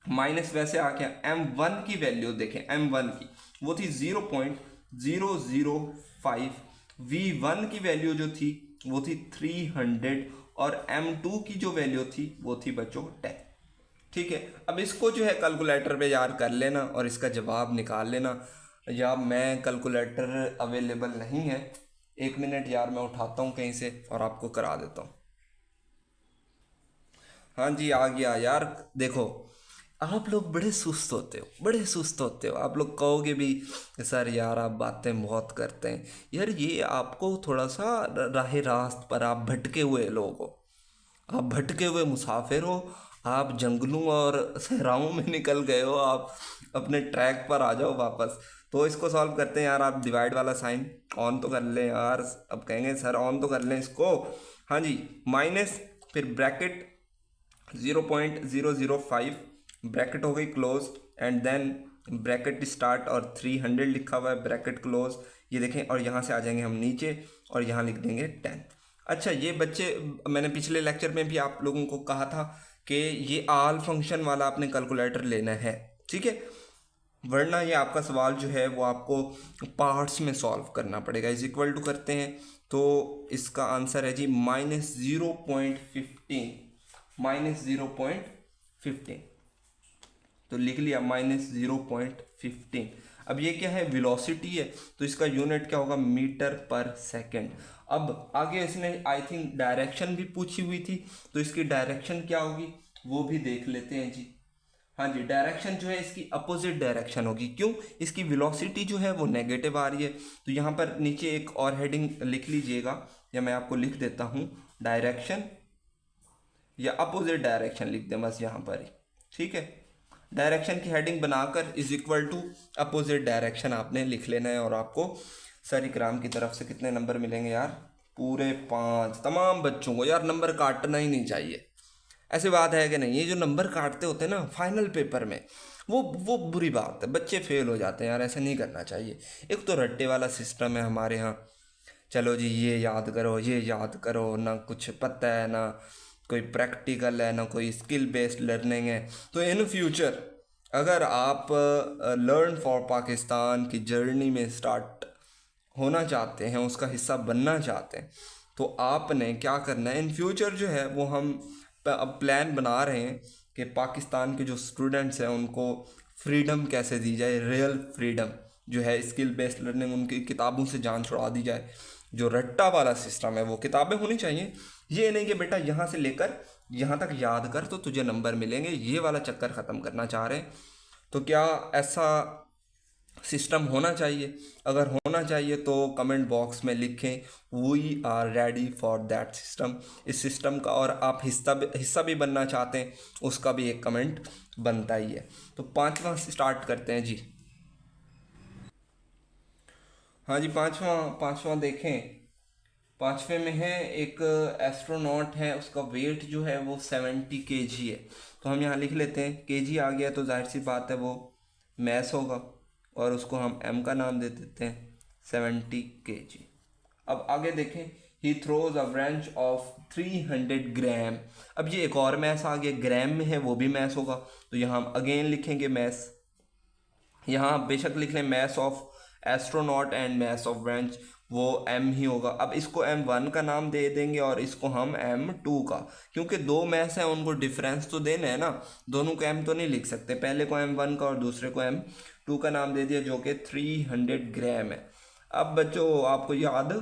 माइनस वैसे आ गया, m1 की वैल्यू देखें, m1 की वो थी 0.005, v1 की वैल्यू जो थी वो थी 300 और m2 की जो वैल्यू थी वो थी बच्चों 10, ठीक है। अब इसको जो है कैलकुलेटर पे यार कर लेना और इसका जवाब निकाल लेना। या मैं कैलकुलेटर अवेलेबल नहीं है, 1 मिनट यार मैं उठाता हूँ कहीं से और आपको करा देता हूँ। हाँ जी आ गया यार। देखो आप लोग बड़े सुस्त होते हो, बड़े सुस्त होते हो। आप लोग कहोगे भी सर यार आप बातें बहुत करते हैं। यार ये आपको थोड़ा सा राह रास्त पर आप भटके हुए लोग हो, आप भटके हुए मुसाफिर हो, आप जंगलों और सहराओं में निकल गए हो, आप अपने ट्रैक पर आ जाओ वापस। तो इसको सॉल्व करते हैं यार। आप डिवाइड वाला साइन ऑन तो कर लें यार, अब कहेंगे सर ऑन तो कर लें इसको। हाँ जी, माइनस फिर ब्रैकेट 0.005 ब्रैकेट हो गई close, and then bracket start और 300 लिखा हुआ है, ब्रैकेट क्लोज। ये देखें और यहाँ से आ जाएंगे हम नीचे और यहाँ लिख देंगे 10। अच्छा ये बच्चे, मैंने पिछले लेक्चर में भी आप लोगों को कहा था कि ये आल फंक्शन वाला आपने कैलकुलेटर लेना है, ठीक है, वरना ये आपका सवाल जो है वो आपको पार्ट्स में सॉल्व करना पड़ेगा। इज इक्वल टू करते हैं तो इसका आंसर है जी -0.15, -0.15। तो लिख लिया -0.15। अब ये क्या है, वेलोसिटी है, तो इसका यूनिट क्या होगा, मीटर पर सेकंड। अब आगे इसने आई थिंक डायरेक्शन भी पूछी हुई थी, तो इसकी डायरेक्शन क्या होगी वो भी देख लेते हैं जी। हाँ जी, डायरेक्शन जो है इसकी अपोजिट डायरेक्शन होगी। क्यों, इसकी वेलोसिटी जो है वो नेगेटिव आ रही है। तो यहाँ पर नीचे एक और हेडिंग लिख लीजिएगा, या मैं आपको लिख देता हूँ, डायरेक्शन या अपोजिट डायरेक्शन लिख दें बस यहाँ पर ही, ठीक है। डायरेक्शन की हेडिंग बनाकर is equal to opposite direction आपने लिख लेना है, और आपको सर इकराम की तरफ से कितने नंबर मिलेंगे यार, पूरे 5। तमाम बच्चों को यार नंबर काटना ही नहीं चाहिए, ऐसी बात है कि नहीं। ये जो नंबर काटते होते हैं ना फाइनल पेपर में, वो बुरी बात है, बच्चे फेल हो जाते हैं यार, ऐसा नहीं करना चाहिए। एक तो रट्टे वाला सिस्टम है हमारे यहाँ, चलो जी ये याद करो, ये याद करो, ना कुछ पता है, ना कोई प्रैक्टिकल है, ना कोई स्किल बेस्ड लर्निंग है। तो इन फ्यूचर अगर आप लर्न फॉर पाकिस्तान की जर्नी में स्टार्ट होना चाहते हैं, उसका हिस्सा बनना चाहते हैं, तो आपने क्या करना है, इन फ्यूचर जो है वो हम अब प्लान बना रहे हैं कि पाकिस्तान के जो स्टूडेंट्स हैं उनको फ्रीडम कैसे दी जाए, रियल फ्रीडम जो है, स्किल बेस्ड लर्निंग, उनकी किताबों से जान छुड़ा दी जाए। जो रट्टा वाला सिस्टम है वो किताबें होनी चाहिए, ये नहीं कि बेटा यहाँ से लेकर यहाँ तक याद कर तो तुझे नंबर मिलेंगे, ये वाला चक्कर ख़त्म करना चाह रहे हैं। तो क्या ऐसा सिस्टम होना चाहिए। अगर होना चाहिए तो कमेंट बॉक्स में लिखें we are ready for that system, इस सिस्टम का। और आप हिस्सा भी बनना चाहते हैं उसका भी एक कमेंट बनता ही है। तो पांचवा स्टार्ट करते हैं जी। हाँ जी, पांचवा देखें। पांचवे में है एक एस्ट्रोनॉट है, उसका वेट जो है वो 70 kg है। तो हम यहाँ लिख लेते हैं, kg आ गया तो जाहिर सी बात है वो मैस होगा, और उसको हम m का नाम दे देते हैं 70 kg। अब आगे देखें, he throws a wrench of 300 ग्राम। अब ये एक और मैस आ गया, ग्राम में है वो भी मैस होगा, तो यहाँ हम अगेन लिखेंगे मैस। यहाँ आप बेशक लिख लें mass of astronaut and mass of wrench, वो m ही होगा। अब इसको m1 का नाम दे देंगे और इसको हम m2 का, क्योंकि दो मैस हैं उनको डिफरेंस तो देना है ना, दोनों को m तो नहीं लिख सकते। पहले को m1 का और दूसरे को m2 का नाम दे दिया, जो कि 300 ग्राम है। अब बच्चों आपको याद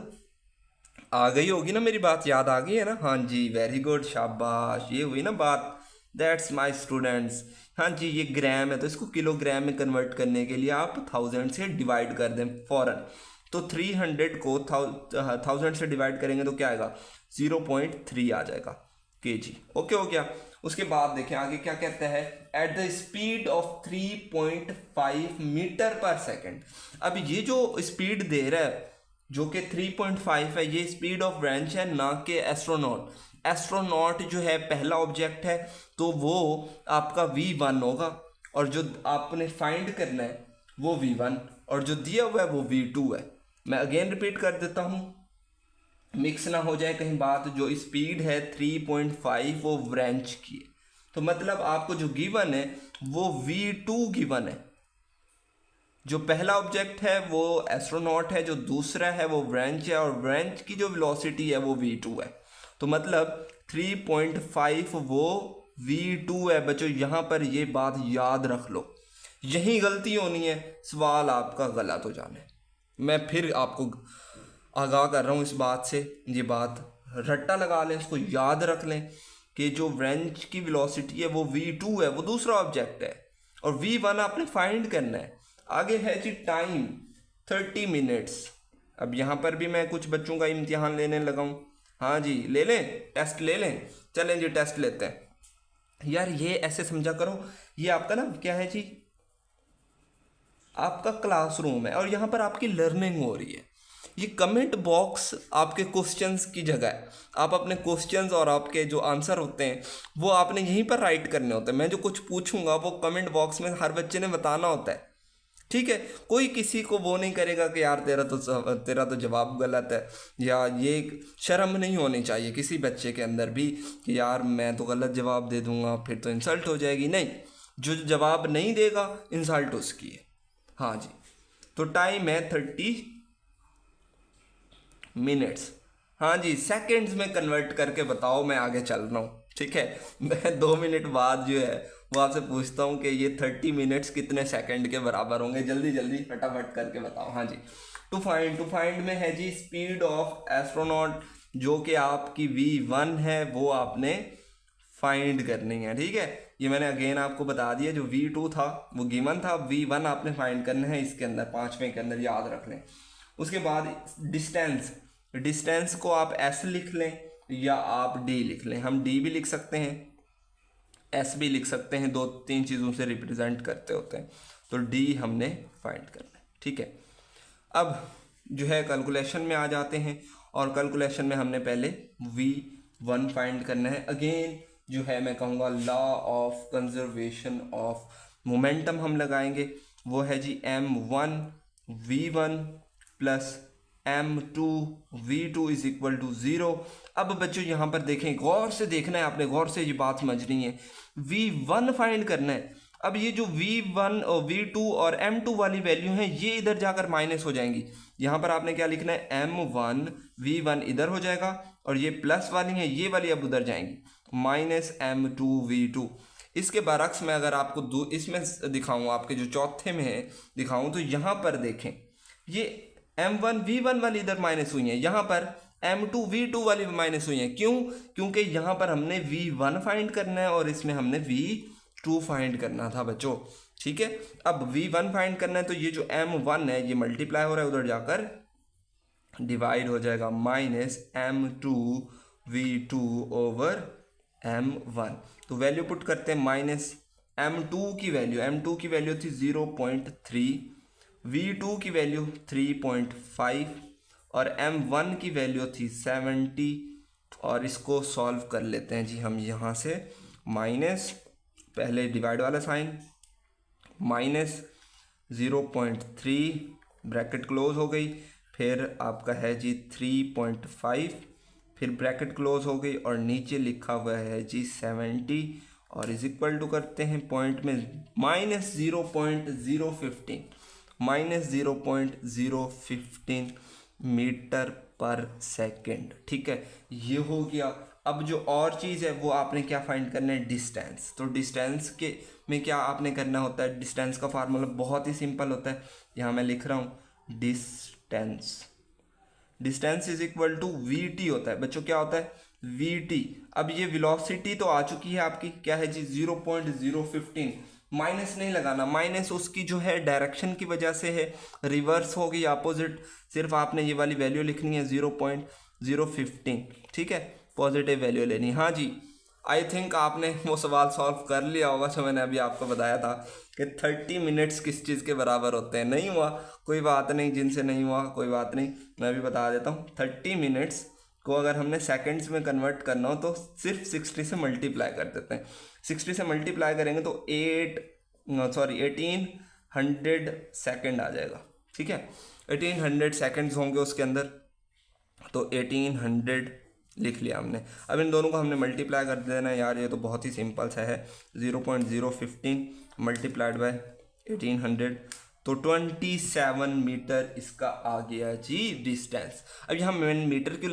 आ गई होगी ना, मेरी बात याद आ गई है ना? हाँ जी, वेरी गुड, शाबाश, ये हुई ना बात। That's my students. हाँ जी, ये ग्राम है तो इसको किलोग्राम में कन्वर्ट करने के लिए आप 1000 से डिवाइड कर दें फ़ौरन। तो 300 को 1000 से डिवाइड करेंगे तो क्या आएगा, 0.3 आ जाएगा kg। ओके हो गया। उसके बाद देखें आगे क्या कहता है, at the speed of 3.5 meter पर सेकेंड। अब ये जो स्पीड दे रहा है जो कि 3.5 है, ये स्पीड ऑफ wrench है, ना कि एस्ट्रोनॉट। एस्ट्रोनॉट जो है पहला ऑब्जेक्ट है तो वो आपका v1 होगा, और जो आपने फाइंड करना है वो v1, और जो दिया हुआ है वो v2 है। मैं अगेन रिपीट कर देता हूँ, मिक्स ना हो जाए कहीं बात। जो स्पीड है 3.5 वो wrench की है, तो मतलब आपको जो गिवन है वो v2 गिवन है। जो पहला ऑब्जेक्ट है वो एस्ट्रोनॉट है, जो दूसरा है वो wrench है, और wrench की जो वेलोसिटी है वो v2 है। तो मतलब 3.5 वो v2 है। बच्चों यहाँ पर ये बात याद रख लो, यही गलती होनी है, सवाल आपका गलत हो जाना है। मैं फिर आपको आगाह कर रहा हूँ इस बात से, ये बात रट्टा लगा लें, इसको याद रख लें कि जो wrench की वेलोसिटी है वो v2 है, वो दूसरा ऑब्जेक्ट है, और v1 आपने फाइंड करना है। आगे है जी टाइम 30 मिनट्स। अब यहाँ पर भी मैं कुछ बच्चों का इम्तिहान लेने लगा हूँ। हाँ जी, ले लें, टेस्ट ले लें, चलें जी टेस्ट लेते हैं। यार ये ऐसे समझा करो, ये आपका ना क्या है जी, आपका क्लासरूम है और यहाँ पर आपकी लर्निंग हो रही है। ये कमेंट बॉक्स आपके क्वेश्चंस की जगह है। आप अपने क्वेश्चंस और आपके जो आंसर होते हैं वो आपने यहीं पर राइट करने होते हैं। मैं जो कुछ पूछूंगा वो कमेंट बॉक्स में हर बच्चे ने बताना होता है, ठीक है? कोई किसी को वो नहीं करेगा कि यार तेरा तो जवाब गलत है, या ये शर्म नहीं होनी चाहिए किसी बच्चे के अंदर भी कि यार मैं तो गलत जवाब दे दूंगा फिर तो इंसल्ट हो जाएगी। नहीं, जो जवाब नहीं देगा इंसल्ट उसकी है। हाँ जी, तो टाइम है 30 मिनट्स। हाँ जी, सेकंड्स में कन्वर्ट करके बताओ, मैं आगे चल रहा हूँ, ठीक है? मैं 2 मिनट बाद जो है वो आपसे पूछता हूँ कि ये 30 मिनट्स कितने सेकंड के बराबर होंगे। जल्दी जल्दी फटाफट करके बताओ। हाँ जी, टू फाइंड में है जी स्पीड ऑफ एस्ट्रोनॉट, जो कि आपकी v1 है, वो आपने फाइंड करनी है, ठीक है? ये मैंने अगेन आपको बता दिया, जो v2 था वो गिवन था, v1 आपने फाइंड करना है इसके अंदर, पांचवें के अंदर, याद रख लें। उसके बाद डिस्टेंस को आप s लिख लें या आप d लिख लें। हम d भी लिख सकते हैं, s भी लिख सकते हैं, 2-3 चीज़ों से रिप्रेजेंट करते होते हैं। तो d हमने फाइंड करना है, ठीक है? अब जो है कैलकुलेशन में आ जाते हैं, और कैलकुलेशन में हमने पहले v1 फाइंड करना है। अगेन जो है मैं कहूँगा law of conservation of momentum हम लगाएंगे, वो है जी m1 v1 plus m2 v2 is equal to 0। अब बच्चों यहाँ पर देखें, गौर से देखना है आपने, गौर से ये बात समझनी है। v1 फाइंड करना है। अब ये जो v1 और v2 और m2 वाली वैल्यू हैं ये इधर जाकर माइनस हो जाएंगी। यहाँ पर आपने क्या लिखना है, m1 v1 इधर हो जाएगा, और ये प्लस वाली हैं ये वाली अब उधर जाएंगी, माइनस m2 v2। इसके बरक्स में अगर आपको इसमें दिखाऊँ, आपके जो चौथे में है दिखाऊँ, तो यहाँ पर देखें ये m1 v1 वाली इधर माइनस हुई है, यहाँ पर m2 v2 वाली माइनस हुई है। क्यों? क्योंकि यहाँ पर हमने v1 फाइंड करना है और इसमें हमने v2 फाइंड करना था बच्चों। ठीक है। अब V1 फाइंड करना है, तो ये जो M1 है ये मल्टीप्लाई हो रहा है, उधर जाकर डिवाइड हो जाएगा, minus M2 V2 over M1। तो वैल्यू पुट करते हैं, माइनस M2 की वैल्यू थी 0.3, V2 की वैल्यू 3.5 और M1 की वैल्यू थी 70। और इसको सॉल्व कर लेते हैं जी हम यहाँ से, माइनस पहले डिवाइड वाला साइन, माइनस 0.3 ब्रैकेट क्लोज हो गई, फिर आपका है जी 3.5, फिर ब्रैकेट क्लोज हो गई और नीचे लिखा हुआ है जी 70 और इज इक्वल टू करते हैं पॉइंट में माइनस 0.015 मीटर पर सेकेंड। ठीक है, ये हो गया। अब जो और चीज़ है वो आपने क्या फाइंड करना है, डिस्टेंस। तो डिस्टेंस के में क्या आपने करना होता है, डिस्टेंस का फार्मूला बहुत ही सिंपल होता है, यहाँ मैं लिख रहा हूँ, distance is equal to V होता है बच्चों, क्या होता है वी। अब ये वेलोसिटी तो आ चुकी है आपकी, क्या है जी 0.015, माइनस नहीं लगाना, माइनस उसकी जो है डायरेक्शन की वजह से है, रिवर्स हो गई अपोजिट, सिर्फ आपने ये वाली वैल्यू लिखनी है 0.015। ठीक है, पॉजिटिव वैल्यू लेनी। हाँ जी, आई थिंक आपने वो सवाल सॉल्व कर लिया होगा जो मैंने अभी आपको बताया था कि 30 मिनट्स किस चीज़ के बराबर होते हैं। नहीं हुआ कोई बात नहीं, जिनसे नहीं हुआ कोई बात नहीं, मैं भी बता देता हूँ। 30 मिनट्स को अगर हमने सेकंड्स में कन्वर्ट करना हो तो सिर्फ 60 से मल्टीप्लाई कर देते हैं। 60 से मल्टीप्लाई करेंगे तो 1800 सेकंड आ जाएगा। ठीक है, 1800 सेकंड्स होंगे उसके अंदर, तो 1800 लिख लिया हमने। अब इन दोनों को हमने मल्टीप्लाई कर देना है यार, ये तो बहुत ही सिंपल सा है, 0.015 मल्टीप्लाइड बाय 1800, तो 27 मीटर इसका आ गया जी डिस्टेंस। अब यहाँ मैंने मीटर क्यों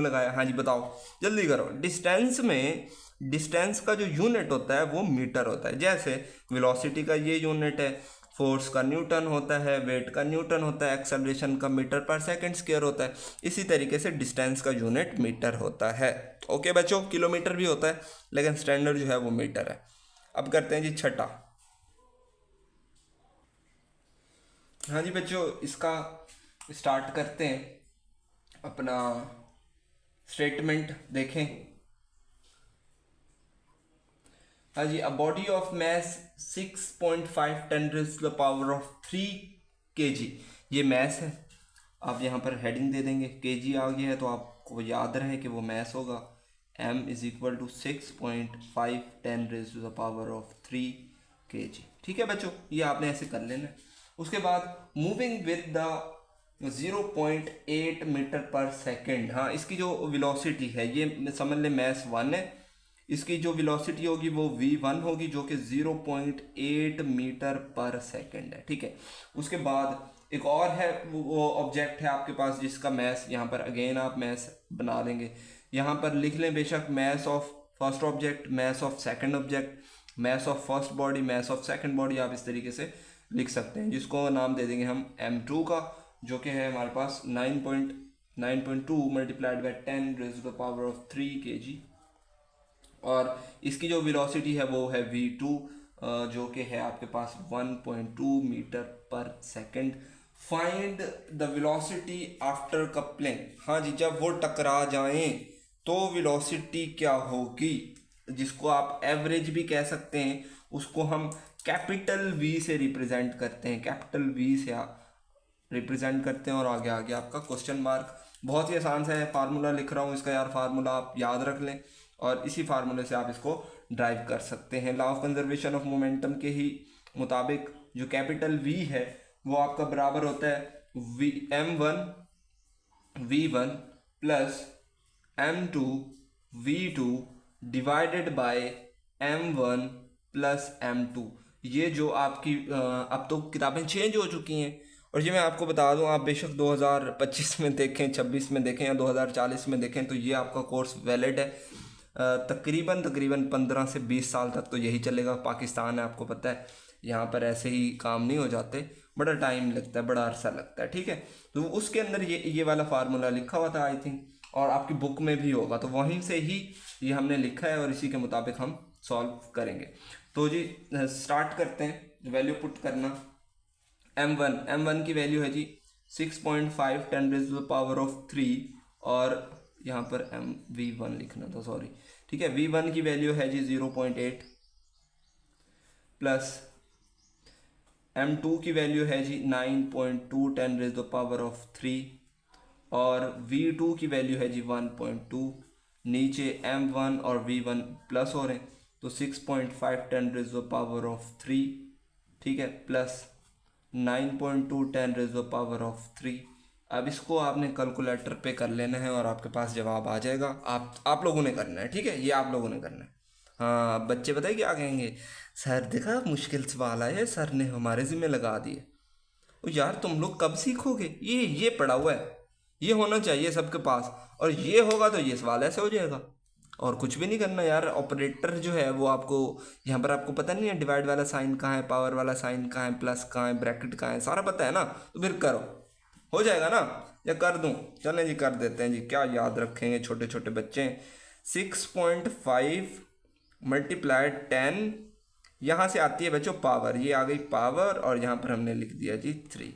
लगाया, हाँ जी बताओ जल्दी करो। डिस्टेंस में डिस्टेंस का जो यूनिट होता है वो मीटर होता है। जैसे वेलोसिटी का ये यूनिट है, फोर्स का न्यूटन होता है, वेट का न्यूटन होता है, एक्सेलरेशन का मीटर पर सेकंड स्क्वायर होता है, इसी तरीके से डिस्टेंस का यूनिट मीटर होता है। ओके बच्चों, किलोमीटर भी होता है लेकिन स्टैंडर्ड जो है वो मीटर है। अब करते हैं जी छठा। हाँ जी बच्चों, इसका स्टार्ट करते हैं, अपना स्टेटमेंट देखें। हाँ जी, a body of mass 6.5 10 raised to the power of 3 kg, ये मैस है। आप यहाँ पर हेडिंग दे देंगे, kg आ गया है तो आपको याद रहे कि वो मैस होगा, m is equal to 6.5 10 raised to the power of 3 kg। ठीक है बच्चों, ये आपने ऐसे कर लेना है। उसके बाद मूविंग विद द 0.8 मीटर पर सेकेंड। हाँ, इसकी जो वेलोसिटी है ये समझ लें मैस 1 है, इसकी जो वेलोसिटी होगी वो v1 होगी जो कि 0.8 मीटर पर सेकेंड है। ठीक है, उसके बाद एक और है, वो ऑब्जेक्ट है आपके पास जिसका मैस, यहाँ पर अगेन आप मैस बना लेंगे, यहाँ पर लिख लें बेशक mass of first object, mass of second object, mass of first body, mass of second body, आप इस तरीके से लिख सकते हैं, जिसको नाम दे देंगे हम m2 का, जो कि है हमारे पास 9.2 multiplied by 10 raised to the power of 3 kg। और इसकी जो वेलोसिटी है वो है v2, जो कि है आपके पास 1.2 मीटर पर second. Find the velocity after coupling. हाँ जी, जब वो टकरा जाएं तो वेलोसिटी क्या होगी, जिसको आप एवरेज भी कह सकते हैं, उसको हम कैपिटल V से रिप्रेजेंट करते हैं, कैपिटल V से रिप्रेजेंट करते हैं। और आगे आगे आपका क्वेश्चन मार्क, बहुत ही आसान सा है, फार्मूला लिख रहा हूँ इसका यार, फार्मूला आप याद रख लें और इसी फार्मूले से आप इसको ड्राइव कर सकते हैं। Law of conservation of momentum के ही मुताबिक जो कैपिटल V है वो आपका बराबर होता है m1 plus m2 v2 divided by m1 plus m2। ये जो आपकी अब तो किताबें चेंज हो चुकी हैं, और ये मैं आपको बता दूं, आप बेशक 2025 में देखें, 26 में देखें या 2040 में देखें, तो ये आपका कोर्स वैलिड है। तकरीबन 15 से 20 साल तक तो यही चलेगा। पाकिस्तान है, आपको पता है, यहाँ पर ऐसे ही काम नहीं हो जाते, बड़ा टाइम लगता है, बड़ा अरसा लगता है। ठीक है, तो उसके अंदर ये वाला फार्मूला लिखा हुआ था आई थिंक, और आपकी बुक में भी होगा, तो वहीं से ही ये हमने लिखा है और इसी के मुताबिक हम सॉल्व करेंगे। तो जी स्टार्ट करते हैं, वैल्यू पुट करना। m1 की वैल्यू है जी 6.5 10⁻³ और यहाँ पर v1 लिखना था, सॉरी, ठीक है। v1 की वैल्यू है जी 0.8 प्लस m2 की वैल्यू है जी 9.2 10⁻³ और v2 की वैल्यू है जी 1.2। नीचे m1 और v1 प्लस हो रहे हैं तो 6.5 10⁻³, ठीक है, प्लस 9.2 10⁻³। अब इसको आपने कैलकुलेटर पे कर लेना है और आपके पास जवाब आ जाएगा। आप लोगों ने करना है, ठीक है, ये आप लोगों ने करना है। हाँ, बच्चे बताइए क्या कहेंगे, सर देखा मुश्किल सवाल आया, सर ने हमारे ज़िम्मे लगा दिए। ओ यार तुम लोग कब सीखोगे, ये पड़ा हुआ है, ये होना चाहिए सबके पास, और ये होगा तो ये सवाल ऐसे हो जाएगा। और कुछ भी नहीं करना यार, ऑपरेटर जो है वो आपको यहाँ पर आपको पता नहीं है डिवाइड वाला साइन कहाँ है, पावर वाला साइन कहाँ है, प्लस कहाँ है, ब्रैकेट कहाँ है, सारा पता है ना, तो फिर करो, हो जाएगा ना, या कर दूँ? चलें जी कर देते हैं जी, क्या याद रखेंगे छोटे छोटे बच्चे। 6.5 × 10, यहाँ से आती है बच्चों पावर, ये आ गई पावर, और यहाँ पर हमने लिख दिया जी 3,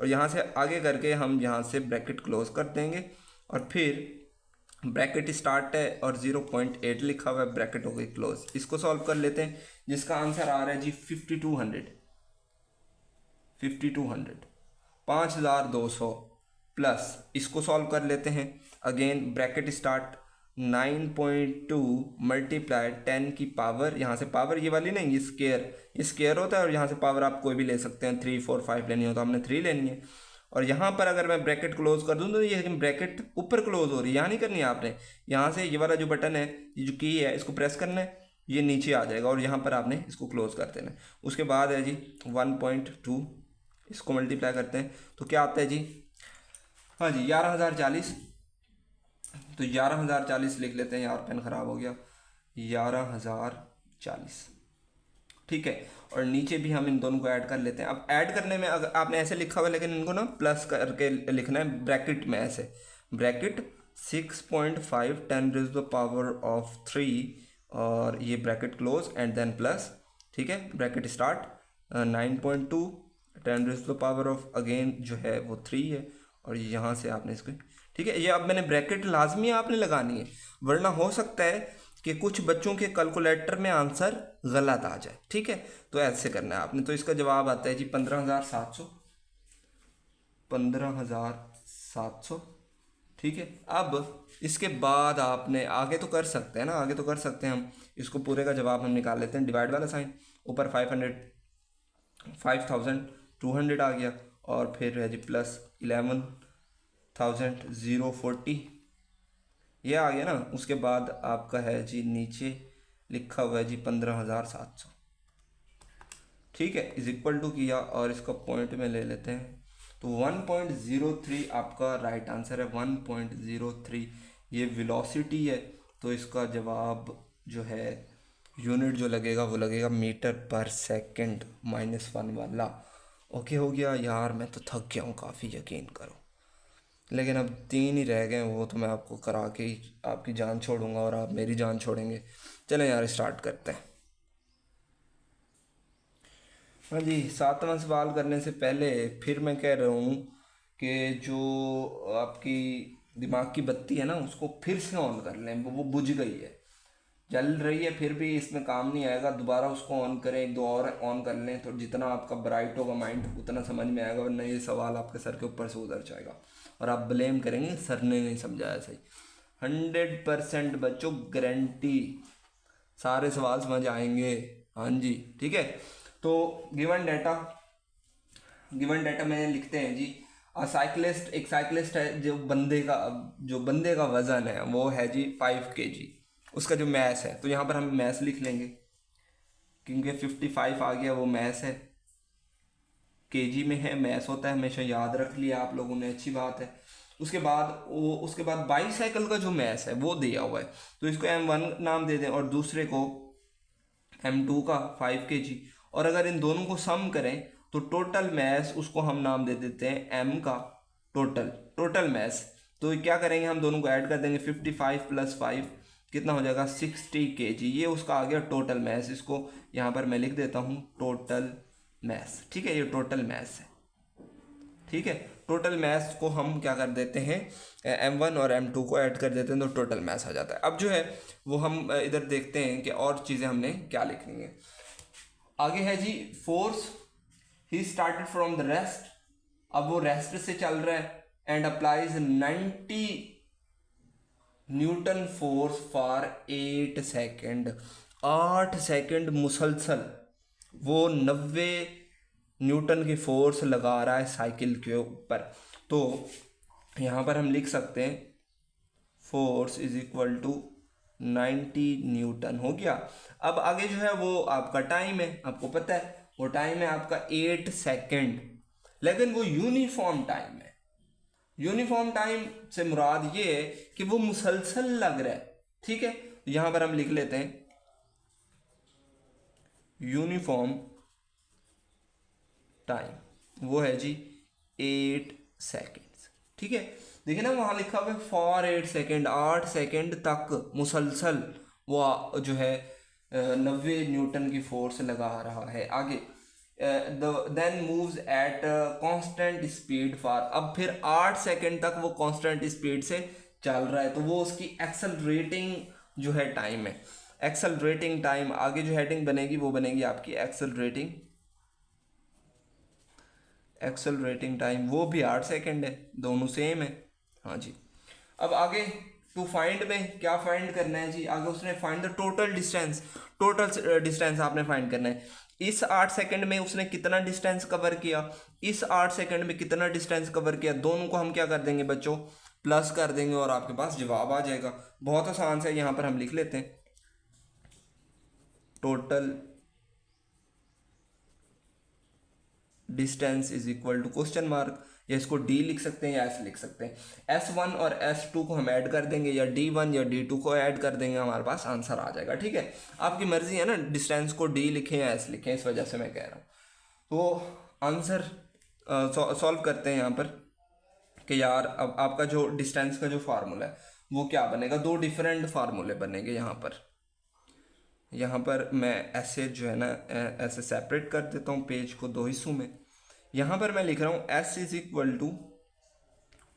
और यहाँ से आगे करके हम यहाँ से ब्रैकेट क्लोज कर देंगे, और फिर ब्रैकेट स्टार्ट है और 0.8 लिखा हुआ है, ब्रैकेट हो गई क्लोज। इसको सॉल्व कर लेते हैं, जिसका आंसर आ रहा है जी 5200 5200 प्लस इसको सॉल्व कर लेते हैं। अगेन ब्रैकेट स्टार्ट 9.2 × 10 की पावर, यहाँ से पावर ये वाली नहीं, ये स्केयर होता है, और यहाँ से पावर आप कोई भी ले सकते हैं, 3 4 5 लेनी हो तो हमने 3 लेनी है। और यहाँ पर अगर मैं ब्रैकेट क्लोज कर दूँ तो ये ब्रैकेट ऊपर क्लोज हो रही है, यहाँ नहीं करनी है आपने, यहाँ से ये वाला जो बटन है, ये जो की है, इसको प्रेस करना है, ये नीचे आ जाएगा और यहाँ पर आपने इसको क्लोज कर देना है। उसके बाद है जी 1.2, इसको मल्टीप्लाई करते हैं तो क्या आता है जी, हाँ जी 11,040, तो 11,040 लिख लेते हैं, यार पेन ख़राब हो गया, 11,040, ठीक है। और नीचे भी हम इन दोनों को ऐड कर लेते हैं। अब ऐड करने में अगर आपने ऐसे लिखा हुआ है, लेकिन इनको ना प्लस करके लिखना है ब्रैकेट में, ऐसे ब्रैकेट 6.5 10⁻³ और ये bracket close and then plus, ठीक है, ब्रैकेट स्टार्ट 9.2 10⁻⁻, अगेन जो है वो 3 है, और यहाँ से आपने इसको, ठीक है, ये अब मैंने ब्रैकेट लाजमी आपने लगानी है, वरना हो सकता है कि कुछ बच्चों के कैलकुलेटर में आंसर गलत आ जाए, ठीक है, तो ऐसे करना है आपने। तो इसका जवाब आता है जी 15,700, ठीक है। अब इसके बाद आपने आगे तो कर सकते हैं ना, आगे तो कर सकते हैं हम, इसको पूरे का जवाब हम निकाल लेते हैं, डिवाइड वाला साइन, ऊपर 5,200 आ गया, और फिर है जी प्लस 11,040 ये आ गया ना। उसके बाद आपका है जी नीचे लिखा हुआ है जी 15,700, ठीक है, इज इक्वल टू किया और इसका पॉइंट में ले लेते हैं, तो 1.03 आपका राइट आंसर है, 1.03 ये वेलोसिटी है, तो इसका जवाब जो है यूनिट जो लगेगा वो लगेगा मीटर पर सेकंड -1 वाला। ओके हो गया यार, मैं तो थक गया हूँ काफ़ी, यकीन करो, लेकिन अब 3 ही रह गए, वो तो मैं आपको करा के ही आपकी जान छोड़ूंगा और आप मेरी जान छोड़ेंगे। चलें यार स्टार्ट करते हैं। हाँ जी, 7वां सवाल करने से पहले फिर मैं कह रहा हूँ कि जो आपकी दिमाग की बत्ती है ना, उसको फिर से ऑन कर लें, वो बुझ गई है, जल रही है फिर भी इसमें काम नहीं आएगा, दोबारा उसको ऑन करें, 1-2 और ऑन कर लें, तो जितना आपका ब्राइट होगा माइंड उतना समझ में आएगा, वरना ये सवाल आपके सर के ऊपर से उधर जाएगा और आप ब्लेम करेंगे सर ने नहीं समझाया सही। 100% बच्चों गारंटी सारे सवाल समझ आएंगे, हाँ जी, ठीक है। तो गिवन डाटा में लिखते हैं जी, एक साइकिलिस्ट है, जो बंदे का वजन है वो है जी 5 kg, उसका जो मैस है, तो यहाँ पर हम मैस लिख लेंगे क्योंकि 55 आ गया, वो मैस है, केजी में है, मैस होता है, हमेशा याद रख लिया आप लोगों ने, अच्छी बात है। उसके बाद बाईसाइकिल का जो मैस है वो दिया हुआ है, तो इसको M1 नाम दे दें और दूसरे को M2 का 5 kg, और अगर इन दोनों को सम करें तो टोटल मैस उसको हम नाम दे देते हैं M का टोटल मैस। तो क्या करेंगे, हम दोनों को ऐड कर देंगे, 55 + 5 कितना हो जाएगा 60 kg। ये उसका आ गया टोटल मैस। इसको यहाँ पर मैं लिख देता हूँ टोटल मैस, ठीक है, ये टोटल मैस है, ठीक है। टोटल मैस को हम क्या कर देते हैं, m1 और m2 को ऐड कर देते हैं तो टोटल मैस आ जाता है। अब जो है वो हम इधर देखते हैं कि और चीज़ें हमने क्या लिखनी है। आगे है जी force, he started from the rest, अब वो रेस्ट से चल रहा है, and applies 90 newton force for 8 second. 8 second मुसलसल वो 90 न्यूटन की फोर्स लगा रहा है साइकिल के ऊपर। तो यहाँ पर हम लिख सकते हैं force is equal to 90 newton हो गया। अब आगे जो है वो आपका टाइम है, आपको पता है वो टाइम है आपका 8 सेकेंड, लेकिन वो यूनिफॉर्म टाइम है। यूनिफॉर्म टाइम से मुराद ये है कि वो मुसलसल लग रहा है, ठीक है। यहां पर हम लिख लेते हैं यूनिफॉर्म टाइम, वो है जी 8 सेकेंड्स, ठीक है। देखिए ना वहां लिखा हुआ है फॉर 8 सेकेंड, 8 सेकेंड तक मुसलसल वो जो है 90 न्यूटन की फोर्स लगा रहा है। आगे then moves at constant speed for, अब फिर 8 सेकेंड तक वो कांस्टेंट स्पीड से चल रहा है, तो वो उसकी एक्सेलरेटिंग जो है टाइम है। एक्सेलरेटिंग टाइम, आगे जो हेडिंग बनेगी वो बनेगी आपकी एक्सेलरेटिंग टाइम, वो भी 8 सेकेंड है, दोनों सेम है। हाँ जी। अब आगे टू फाइंड में क्या फाइंड करना है जी, आगे उसने find the total distance, total distance आपने फाइंड करना है। इस 8 सेकंड में उसने कितना डिस्टेंस कवर किया, इस 8 सेकंड में कितना डिस्टेंस कवर किया, दोनों को हम क्या कर देंगे बच्चों, प्लस कर देंगे और आपके पास जवाब आ जाएगा। बहुत आसान से यहाँ पर हम लिख लेते हैं total distance is equal to question mark, या इसको डी लिख सकते हैं या एस लिख सकते हैं। S1 और S2 को हम ऐड कर देंगे, या D1 या D2 को ऐड कर देंगे, हमारे पास आंसर आ जाएगा, ठीक है। आपकी मर्जी है ना, डिस्टेंस को डी लिखें या एस लिखें, इस वजह से मैं कह रहा हूँ। तो आंसर सॉल्व करते हैं यहाँ पर कि यार अब आपका जो डिस्टेंस का जो फार्मूला है वो क्या बनेगा। दो डिफरेंट फार्मूले बनेंगे यहाँ पर मैं ऐसे जो है ना ऐसे सेपरेट कर देता हूँ पेज को दो हिस्सों में। यहाँ पर मैं लिख रहा हूँ S is equal to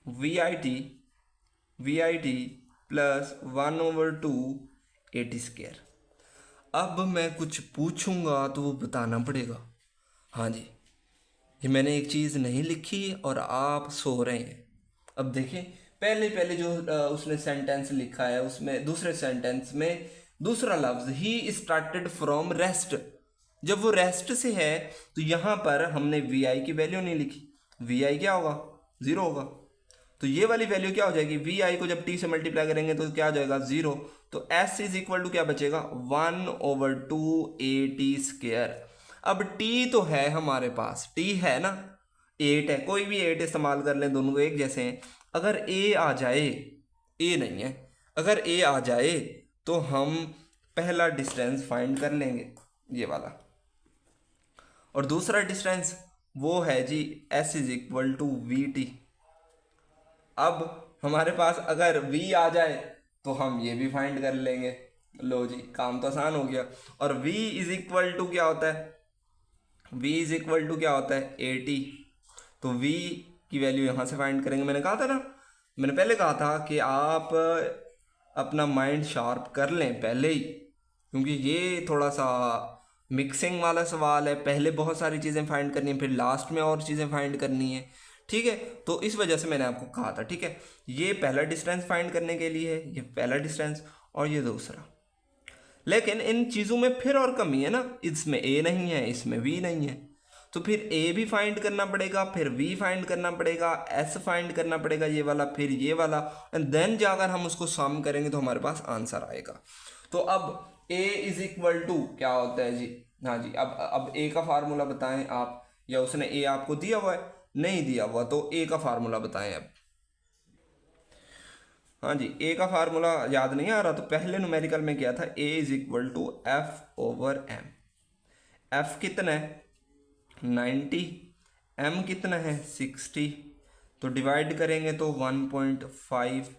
V I T plus 1/2 AT square. अब मैं कुछ पूछूंगा तो वो बताना पड़ेगा। हाँ जी, ये मैंने एक चीज़ नहीं लिखी और आप सो रहे हैं। अब देखिए पहले जो उसने सेंटेंस लिखा है उसमें दूसरे सेंटेंस में दूसरा लफ्ज़ ही स्टार्टेड फ्रॉम रेस्ट, जब वो रेस्ट से है तो यहाँ पर हमने वी आई की वैल्यू नहीं लिखी। वी आई क्या होगा, 0 होगा, तो ये वाली वैल्यू क्या हो जाएगी, वी आई को जब टी से मल्टीप्लाई करेंगे तो क्या आ जाएगा 0। तो एस इज इक्वल टू क्या बचेगा 1/2 AT स्क्वायर। अब टी तो है हमारे पास, टी है ना, 8 है, कोई भी 8 इस्तेमाल कर लें, दोनों को एक जैसे हैं। अगर ए आ जाए, ए नहीं है, अगर ए आ जाए तो हम पहला डिस्टेंस फाइंड कर लेंगे ये वाला, और दूसरा डिस्टेंस वो है जी S is equal to V T. अब हमारे पास अगर v आ जाए तो हम ये भी फाइंड कर लेंगे। लो जी, काम तो आसान हो गया। और v इज इक्वल टू क्या होता है, v इज इक्वल टू क्या होता है 80, तो v की वैल्यू यहाँ से फाइंड करेंगे। मैंने कहा था ना, मैंने पहले कहा था कि आप अपना माइंड शार्प कर लें पहले ही, क्योंकि ये थोड़ा सा मिक्सिंग वाला सवाल है। पहले बहुत सारी चीज़ें फाइंड करनी है, फिर लास्ट में और चीज़ें फाइंड करनी है, ठीक है। तो इस वजह से मैंने आपको कहा था, ठीक है। ये पहला डिस्टेंस फाइंड करने के लिए है, ये पहला डिस्टेंस और ये दूसरा। लेकिन इन चीज़ों में फिर और कमी है ना, इसमें a नहीं है, इसमें v नहीं है, तो फिर a भी फाइंड करना पड़ेगा, फिर v फाइंड करना पड़ेगा, s फाइंड करना पड़ेगा ये वाला, फिर ये वाला, एंड देन जाकर हम उसको सम करेंगे तो हमारे पास आंसर आएगा। तो अब a इज इक्वल टू क्या होता है जी, हाँ जी, अब a का फार्मूला बताएं आप, या उसने a आपको दिया हुआ है, नहीं दिया हुआ, तो a का फार्मूला बताएं अब। हाँ जी, a का फार्मूला याद नहीं आ रहा तो पहले न्यूमेरिकल में क्या था, a is equal to F/m। f कितना है 90, m कितना है 60, तो डिवाइड करेंगे तो 1.5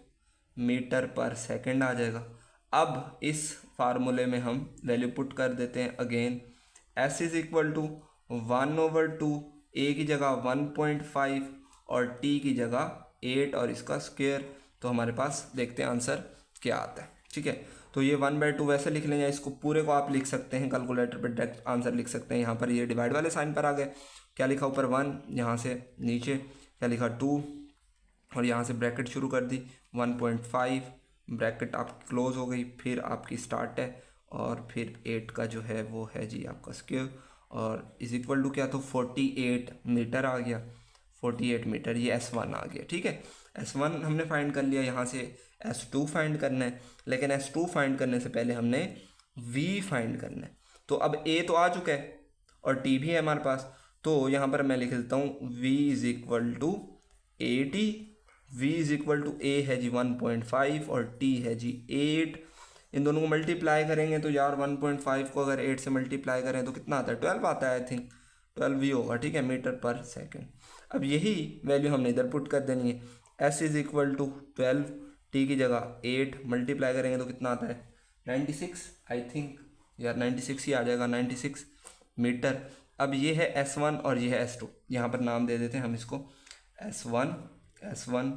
मीटर पर सेकंड आ जाएगा। अब इस फार्मूले में हम वैल्यू पुट कर देते हैं again, s is equal to 1/2, a की जगह 1.5 और t की जगह 8 और इसका स्क्वायर। तो हमारे पास देखते हैं आंसर क्या आता है। ठीक है, तो ये 1/2 वैसे लिख लें या इसको पूरे को आप लिख सकते हैं, कैलकुलेटर पर डायरेक्ट आंसर लिख सकते हैं। यहाँ पर ये डिवाइड वाले साइन पर आ गए, क्या लिखा ऊपर 1, यहाँ से नीचे क्या लिखा 2 और यहाँ से ब्रैकेट शुरू कर दी 1.5, ब्रैकेट आपकी क्लोज हो गई, फिर आपकी स्टार्ट है और फिर 8 का जो है वो है जी आपका स्क्वायर और इज इक्वल टू क्या, तो 48 मीटर आ गया। 48 मीटर, ये S1 आ गया। ठीक है, S1 हमने फाइंड कर लिया। यहाँ से S2 फाइंड करना है, लेकिन S2 फाइंड करने से पहले हमने V फाइंड करना है। तो अब A तो आ चुका है और T भी है हमारे पास, तो यहाँ पर मैं लिख देता हूँ V is equal to 80, V is equal to A है जी 1.5 और T है जी 8। इन दोनों को मल्टीप्लाई करेंगे तो यार 1.5 को अगर 8 से मल्टीप्लाई करें तो कितना आता है, 12 आता है, आई थिंक 12 ही होगा। ठीक है, मीटर पर सेकेंड। अब यही वैल्यू हमने इधर पुट कर देनी है, S is equal to 12, T की जगह 8 मल्टीप्लाई करेंगे तो कितना आता है 96, आई थिंक यार 96 ही आ जाएगा, 96 मीटर। अब ये है S1 और ये है S2, यहाँ पर नाम दे देते हैं हम इसको S1 S1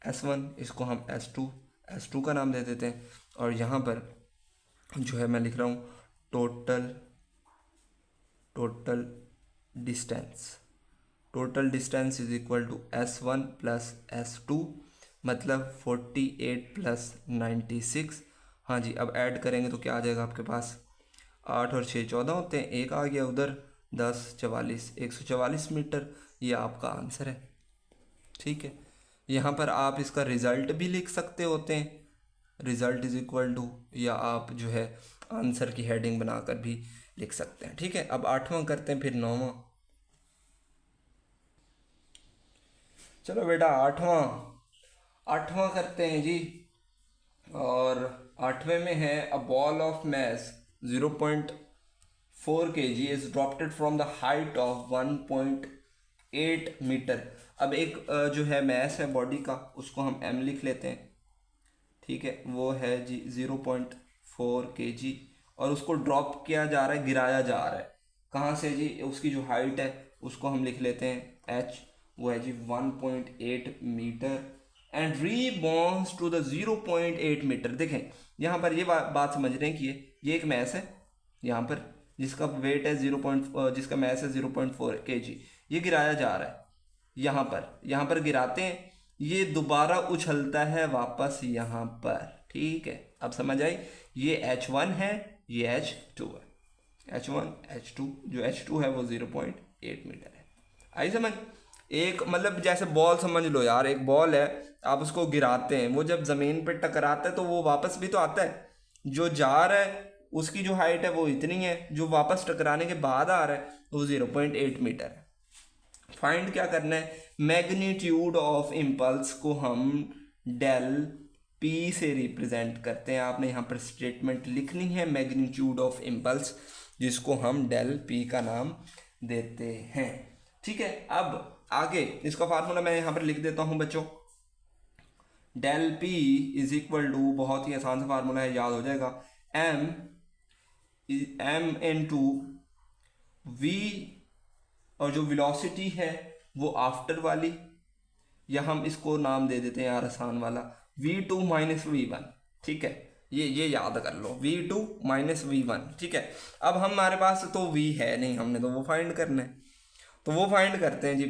S1, इसको हम S2 का नाम दे देते हैं। और यहाँ पर जो है मैं लिख रहा हूँ total distance is equal to S1 plus S2, मतलब 48 प्लस 96। हाँ जी, अब ऐड करेंगे तो क्या आ जाएगा आपके पास, 8 और 6 14 होते हैं, एक आ गया उधर, 10 44 144 मीटर। ये आपका आंसर है। ठीक है, यहाँ पर आप इसका रिज़ल्ट भी लिख सकते होते हैं, रिज़ल्ट इज इक्वल टू, या आप जो है आंसर की हेडिंग बनाकर भी लिख सकते हैं। ठीक है, अब 8वां करते हैं, फिर 9वां। चलो बेटा 8वां करते हैं जी। और 8वें में है a ball of mass 0.4 kg is dropped from the height of 1.8 metre. अब एक जो है मैस है बॉडी का, उसको हम m लिख लेते हैं। ठीक है, वो है जी 0.4 kg और उसको ड्रॉप किया जा रहा है, गिराया जा रहा है कहाँ से जी, उसकी जो हाइट है उसको हम लिख लेते हैं h, वो है जी 1.8 metre and rebounds to the 0.8 metre. देखें यहाँ पर ये बात समझ रहे हैं कि ये एक मैस है यहाँ पर जिसका वेट है जिसका मैस है 0.4 kg, ये गिराया जा रहा है यहाँ पर गिराते हैं, ये दोबारा उछलता है वापस यहाँ पर। ठीक है, अब समझ आई, ये H1 है, ये H2 है, H1 H2, जो H2 है वो 0.8 मीटर है। आई समझ, एक मतलब जैसे बॉल समझ लो यार, एक बॉल है, आप उसको गिराते हैं, वो जब ज़मीन पे टकराता है तो वो वापस भी तो आता है, जो जा रहा है उसकी जो हाइट है वो इतनी है, जो वापस टकराने के बाद आ रहा है वो 0.8 मीटर है। फाइंड क्या करना है, मैग्नीट्यूड ऑफ इम्पल्स को हम डेल P से रिप्रेजेंट करते हैं। आपने यहाँ पर स्टेटमेंट लिखनी है मैग्नीट्यूड ऑफ इम्पल्स, जिसको हम डेल P का नाम देते हैं। ठीक है, अब आगे इसका फार्मूला मैं यहाँ पर लिख देता हूँ बच्चों, del P is equal to, बहुत ही आसान सा फार्मूला है, याद हो जाएगा, m इनटू v, और जो वेलोसिटी है वो आफ्टर वाली, या हम इसको नाम दे देते हैं यार आसान वाला, v2 माइनस v1। ठीक है, ये याद कर लो, v2 माइनस v1। ठीक है, अब हमारे पास तो v है नहीं, हमने तो वो फाइंड करना है, तो वो फाइंड करते हैं जी।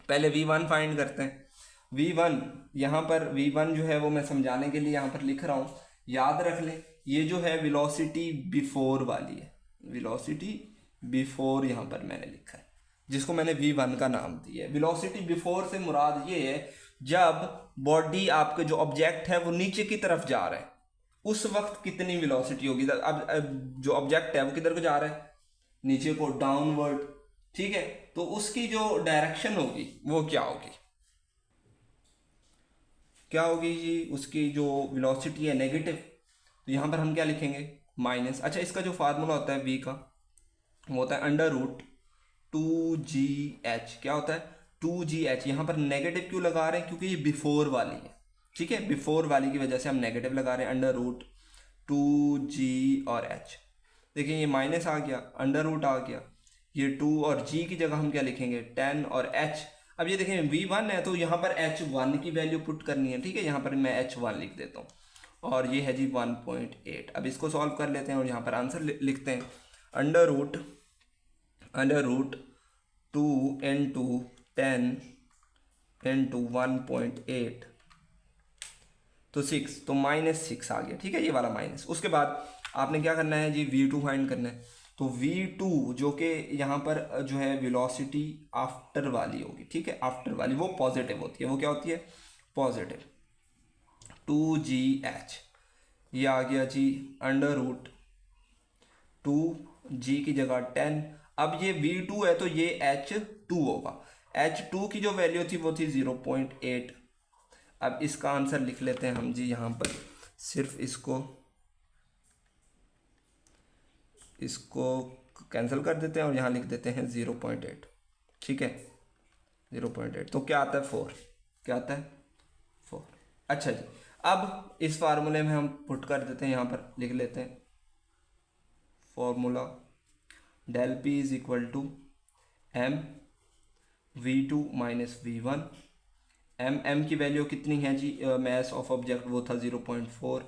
पहले v1 फाइंड करते हैं। v1 यहाँ पर v1 जो है वो मैं समझाने के लिए यहाँ पर लिख रहा हूँ, याद रख लें, ये जो है वेलोसिटी बिफोर वाली है, वेलोसिटी बिफोर यहाँ पर मैंने लिखा है, जिसको मैंने v1 का नाम दिया है। वेलोसिटी बिफोर से मुराद ये है जब बॉडी आपके जो ऑब्जेक्ट है वो नीचे की तरफ जा रहा है, उस वक्त कितनी वेलोसिटी होगी। अब जो ऑब्जेक्ट है वो किधर को जा रहा है, नीचे को, डाउनवर्ड। ठीक है, तो उसकी जो डायरेक्शन होगी वो क्या होगी जी, उसकी जो वेलोसिटी है नेगेटिव, तो यहाँ पर हम क्या लिखेंगे, माइनस। अच्छा, इसका जो फार्मूला होता है v का, वो होता है अंडर रूट 2gh। क्या होता है, 2gh। यहाँ पर नेगेटिव क्यों लगा रहे हैं, क्योंकि ये बिफोर वाली है, ठीक है, बिफोर वाली की वजह से हम नेगेटिव लगा रहे हैं, अंडर रूट 2g और h। देखिए ये माइनस आ गया, अंडर रूट आ गया, ये 2 और g की जगह हम क्या लिखेंगे 10 और h। अब ये देखें v1 है तो यहाँ पर h1 की वैल्यू पुट करनी है, ठीक है, यहाँ पर मैं h1 लिख देता हूँ और ये है जी 1.8। अब इसको सॉल्व कर लेते हैं और यहाँ पर आंसर लिखते हैं, अंडर रूट 2 इंटू 10 इंटू 1.8 तो 6, तो -6 आ गया, ठीक है, ये वाला माइनस। उसके बाद आपने क्या करना है जी v2 फाइंड करना है। तो v2 जो कि यहाँ पर जो है वेलोसिटी आफ्टर वाली होगी, ठीक है, आफ्टर वाली वो पॉजिटिव होती है, वो क्या होती है पॉजिटिव 2gh। ये आ गया जी अंडर रूट 2g की जगह 10। अब ये v2 है तो ये h2 होगा, h2 की जो वैल्यू थी वो थी 0.8। अब इसका आंसर लिख लेते हैं हम जी, यहाँ पर सिर्फ इसको कैंसिल कर देते हैं और यहाँ लिख देते हैं 0.8, ठीक है 0.8। तो क्या आता है 4, क्या आता है 4। अच्छा जी, अब इस फार्मूले में हम पुट कर देते हैं, यहाँ पर लिख लेते हैं formula del p is equal to m v2 minus v1। m की वैल्यू कितनी है जी, मैस ऑफ ऑब्जेक्ट वो था 0.4,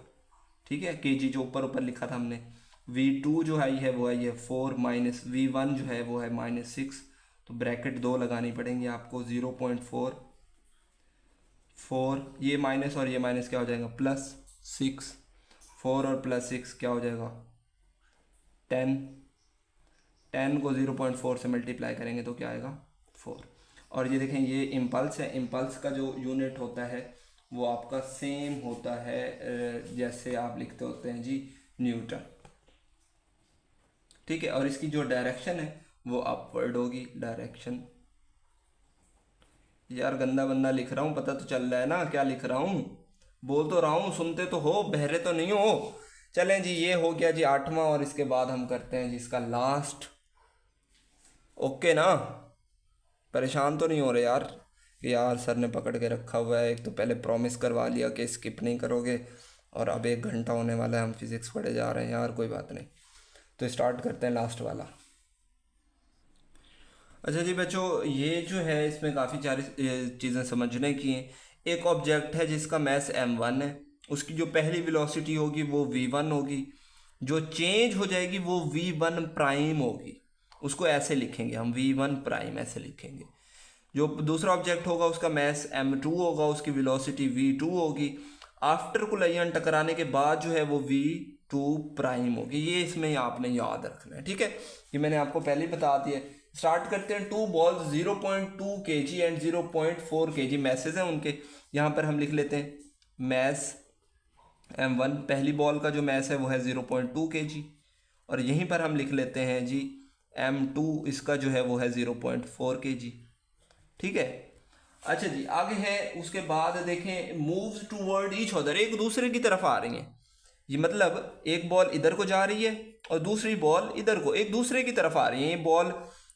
ठीक है, kg जो ऊपर लिखा था हमने। v2 जो आई है वो है ये 4 माइनस v1 जो है वो है -6, तो ब्रैकेट 2 लगानी पड़ेंगी आपको। 0.4 4 ये माइनस और ये माइनस क्या हो जाएगा +6, 4 और +6 क्या हो जाएगा 10 को 0.4 से मल्टीप्लाई करेंगे तो क्या आएगा 4। और ये देखें ये इम्पल्स है, इम्पल्स का जो यूनिट होता है वो आपका सेम होता है जैसे आप लिखते होते हैं जी न्यूटन, ठीक है। और इसकी जो डायरेक्शन है वो अपवर्ड होगी डायरेक्शन। यार गंदा बंदा लिख रहा हूँ, पता तो चल रहा है ना क्या लिख रहा हूँ, बोल तो रहा हूँ, सुनते तो हो, बहरे तो नहीं हो। चलें जी, ये हो गया जी 8वां और इसके बाद हम करते हैं जी इसका लास्ट। ओके ना, परेशान तो नहीं हो रहे यार कि यार सर ने पकड़ के रखा हुआ है, एक तो पहले प्रॉमिस करवा लिया कि स्किप नहीं करोगे और अब 1 घंटा होने वाला है, हम फिज़िक्स पढ़े जा रहे हैं यार, कोई बात नहीं। तो स्टार्ट करते हैं लास्ट वाला। अच्छा जी बच्चों, ये जो है इसमें काफ़ी सारी चीज़ें समझने की हैं। एक ऑब्जेक्ट है जिसका मैस m1 है, उसकी जो पहली वेलोसिटी होगी वो v1 होगी, जो चेंज हो जाएगी वो v1 प्राइम होगी, उसको ऐसे लिखेंगे हम v1 प्राइम ऐसे लिखेंगे। जो दूसरा ऑब्जेक्ट होगा उसका मैस m2 होगा, उसकी वेलोसिटी v2 होगी, आफ्टर कोलिजन टकराने के बाद जो है वो v2 प्राइम होगी। ये इसमें आपने याद रखना है, ठीक है, ये मैंने आपको पहले ही बता दिया। स्टार्ट करते हैं। 2 balls 0.2 kg and 0.4 kg message हैं उनके। यहाँ पर हम लिख लेते हैं मैस m1, पहली बॉल का जो मैस है वो है 0.2 kg, और यहीं पर हम लिख लेते हैं जी m2, इसका जो है वो है 0.4 kg, ठीक है। अच्छा जी, आगे है उसके बाद देखें मूव्स टूवर्ड ईच अदर, एक दूसरे की तरफ आ रही हैं। ये मतलब एक बॉल इधर को जा रही है और दूसरी बॉल इधर को, एक दूसरे की तरफ आ रही है। ये बॉल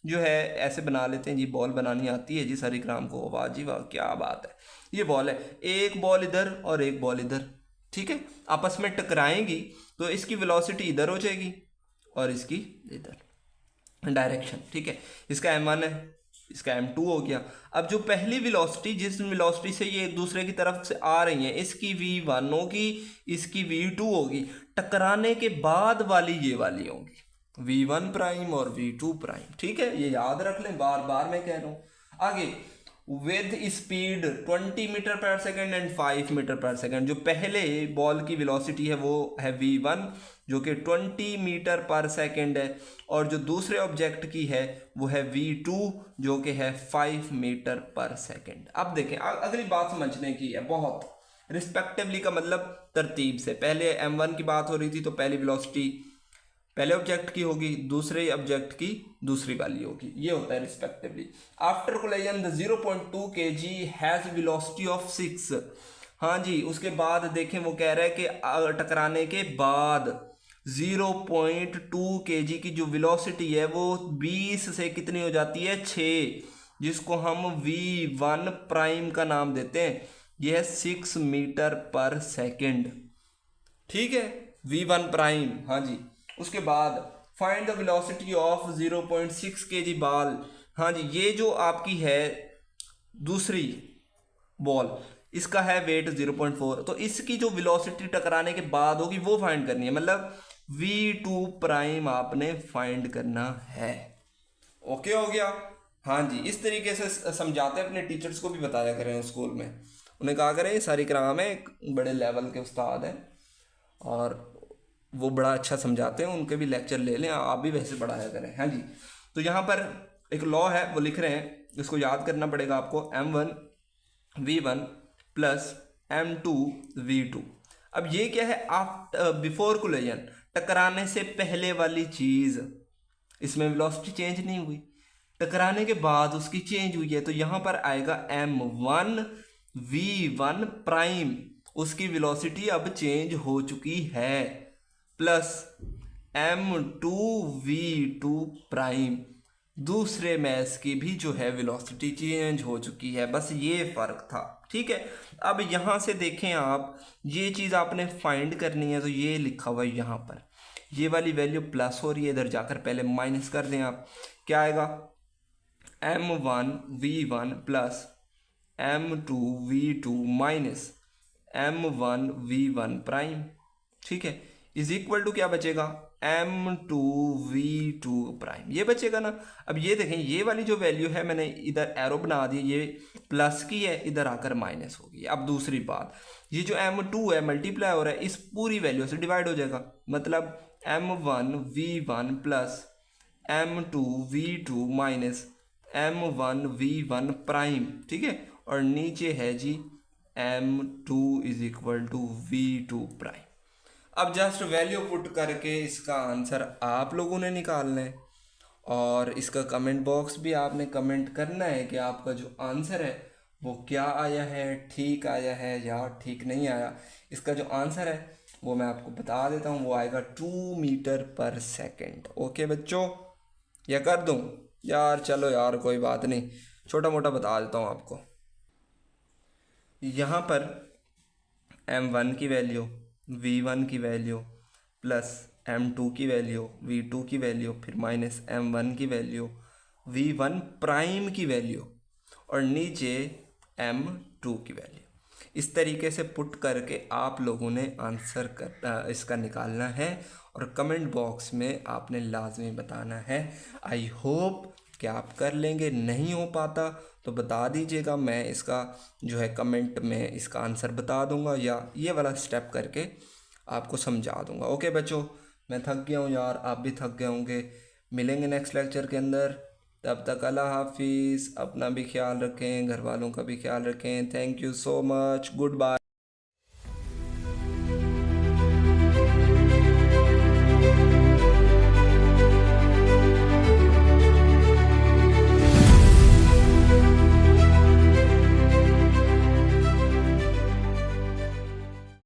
जो है ऐसे बना लेते हैं जी, बॉल बनानी आती है जी सर इकराम को, वाह जी वाह क्या बात है। ये बॉल है, एक बॉल इधर और एक बॉल इधर, ठीक है, आपस में टकराएंगी तो इसकी वेलोसिटी इधर हो जाएगी और इसकी इधर डायरेक्शन, ठीक है। इसका m1 है, इसका m2 हो गया। अब जो पहली वेलोसिटी, जिस वेलोसिटी से ये एक दूसरे की तरफ से आ रही हैं, इसकी v1 होगी, इसकी v2 होगी, टकराने के बाद वाली ये वाली होगी v1 प्राइम और v2 प्राइम, ठीक है, ये याद रख लें, बार बार मैं कह रहा हूँ। आगे विद स्पीड 20 मीटर पर सेकेंड एंड 5 मीटर पर सेकेंड, जो पहले बॉल की वेलोसिटी है वो है v1 जो कि 20 मीटर पर सेकेंड है, और जो दूसरे ऑब्जेक्ट की है वो है v2 जो कि है 5 मीटर पर सेकेंड। अब देखें अगली बात समझने की है बहुत, रिस्पेक्टिवली का मतलब तरतीब से। पहले m1 की बात हो रही थी तो पहली वेलोसिटी पहले ऑब्जेक्ट की होगी, दूसरे ऑब्जेक्ट की दूसरी वाली होगी, ये होता है respectively. After collision the 0.2 kg has velocity of 6। हाँ जी, उसके बाद देखें वो कह रहा है कि टकराने के बाद 0.2 kg की जो वेलोसिटी है वो 20 से कितनी हो जाती है 6, जिसको हम v1 प्राइम का नाम देते हैं। ये है 6 मीटर पर सेकेंड, ठीक है, v1 प्राइम। हाँ जी, उसके बाद find the velocity of 0.6 kg ball. हाँ जी, ये जो आपकी है दूसरी बॉल, इसका है वेट 0.4, तो इसकी जो वेलोसिटी टकराने के बाद होगी वो फाइंड करनी है, मतलब v2 प्राइम आपने फाइंड करना है। ओके हो गया। हाँ जी, इस तरीके से समझाते हैं, अपने टीचर्स को भी बताया करें स्कूल में, उन्हें कहा करें सारी कराम है, एक बड़े लेवल के उस्ताद हैं और वो बड़ा अच्छा समझाते हैं, उनके भी लेक्चर ले लें, आप भी वैसे पढ़ाया करें। हाँ जी, तो यहाँ पर एक लॉ है वो लिख रहे हैं, इसको याद करना पड़ेगा आपको, m1v1 प्लस m2v2। अब ये क्या है, आप बिफोर कोलिजन, टकराने से पहले वाली चीज़, इसमें वेलोसिटी चेंज नहीं हुई, टकराने के बाद उसकी चेंज हुई है, तो यहाँ पर आएगा m1v1 प्राइम, उसकी वेलोसिटी अब चेंज हो चुकी है, प्लस m2v2 प्राइम, दूसरे मैस की भी जो है वेलोसिटी चेंज हो चुकी है, बस ये फ़र्क था। ठीक है, अब यहाँ से देखें आप, ये चीज़ आपने फाइंड करनी है, तो ये लिखा हुआ है यहाँ पर, ये वाली वैल्यू प्लस हो रही है, इधर जाकर पहले माइनस कर दें आप, क्या आएगा m1v1 plus m2v2 minus m1v1 prime, ठीक है, इज इक्वल टू क्या बचेगा m2v2 प्राइम, ये बचेगा ना। अब ये देखें, ये वाली जो वैल्यू है मैंने इधर एरो बना दी, ये प्लस की है, इधर आकर माइनस होगी। अब दूसरी बात, ये जो m2 है मल्टीप्लाई हो रहा है, इस पूरी वैल्यू से डिवाइड हो जाएगा, मतलब m1v1 plus m2v2 minus m1v1 prime, ठीक है, और नीचे है जी m2 is equal to v2 prime. अब जस्ट वैल्यू पुट करके इसका आंसर आप लोगों ने निकालना है, और इसका कमेंट बॉक्स भी आपने कमेंट करना है कि आपका जो आंसर है वो क्या आया है, ठीक आया है या ठीक नहीं आया। इसका जो आंसर है वो मैं आपको बता देता हूँ, वो आएगा 2 मीटर पर सेकेंड। ओके बच्चों, या कर दूँ यार, चलो यार कोई बात नहीं, छोटा मोटा बता देता हूँ आपको। यहाँ पर m1 की वैल्यू, v1 की वैल्यू प्लस m2 की वैल्यू, v2 की वैल्यू, फिर माइनस m1 की वैल्यू, v1 प्राइम की वैल्यू, और नीचे m2 की वैल्यू। इस तरीके से पुट करके आप लोगों ने आंसर इसका निकालना है, और कमेंट बॉक्स में आपने लाजमी बताना है। आई होप कि आप कर लेंगे, नहीं हो पाता तो बता दीजिएगा, मैं इसका जो है कमेंट में इसका आंसर बता दूंगा, या ये वाला स्टेप करके आपको समझा दूंगा। ओके बच्चों, मैं थक गया हूँ यार, आप भी थक गए होंगे। मिलेंगे नेक्स्ट लेक्चर के अंदर, तब तक अल्लाह हाफिज़, अपना भी ख्याल रखें, घर वालों का भी ख्याल रखें। Thank you so much, good bye.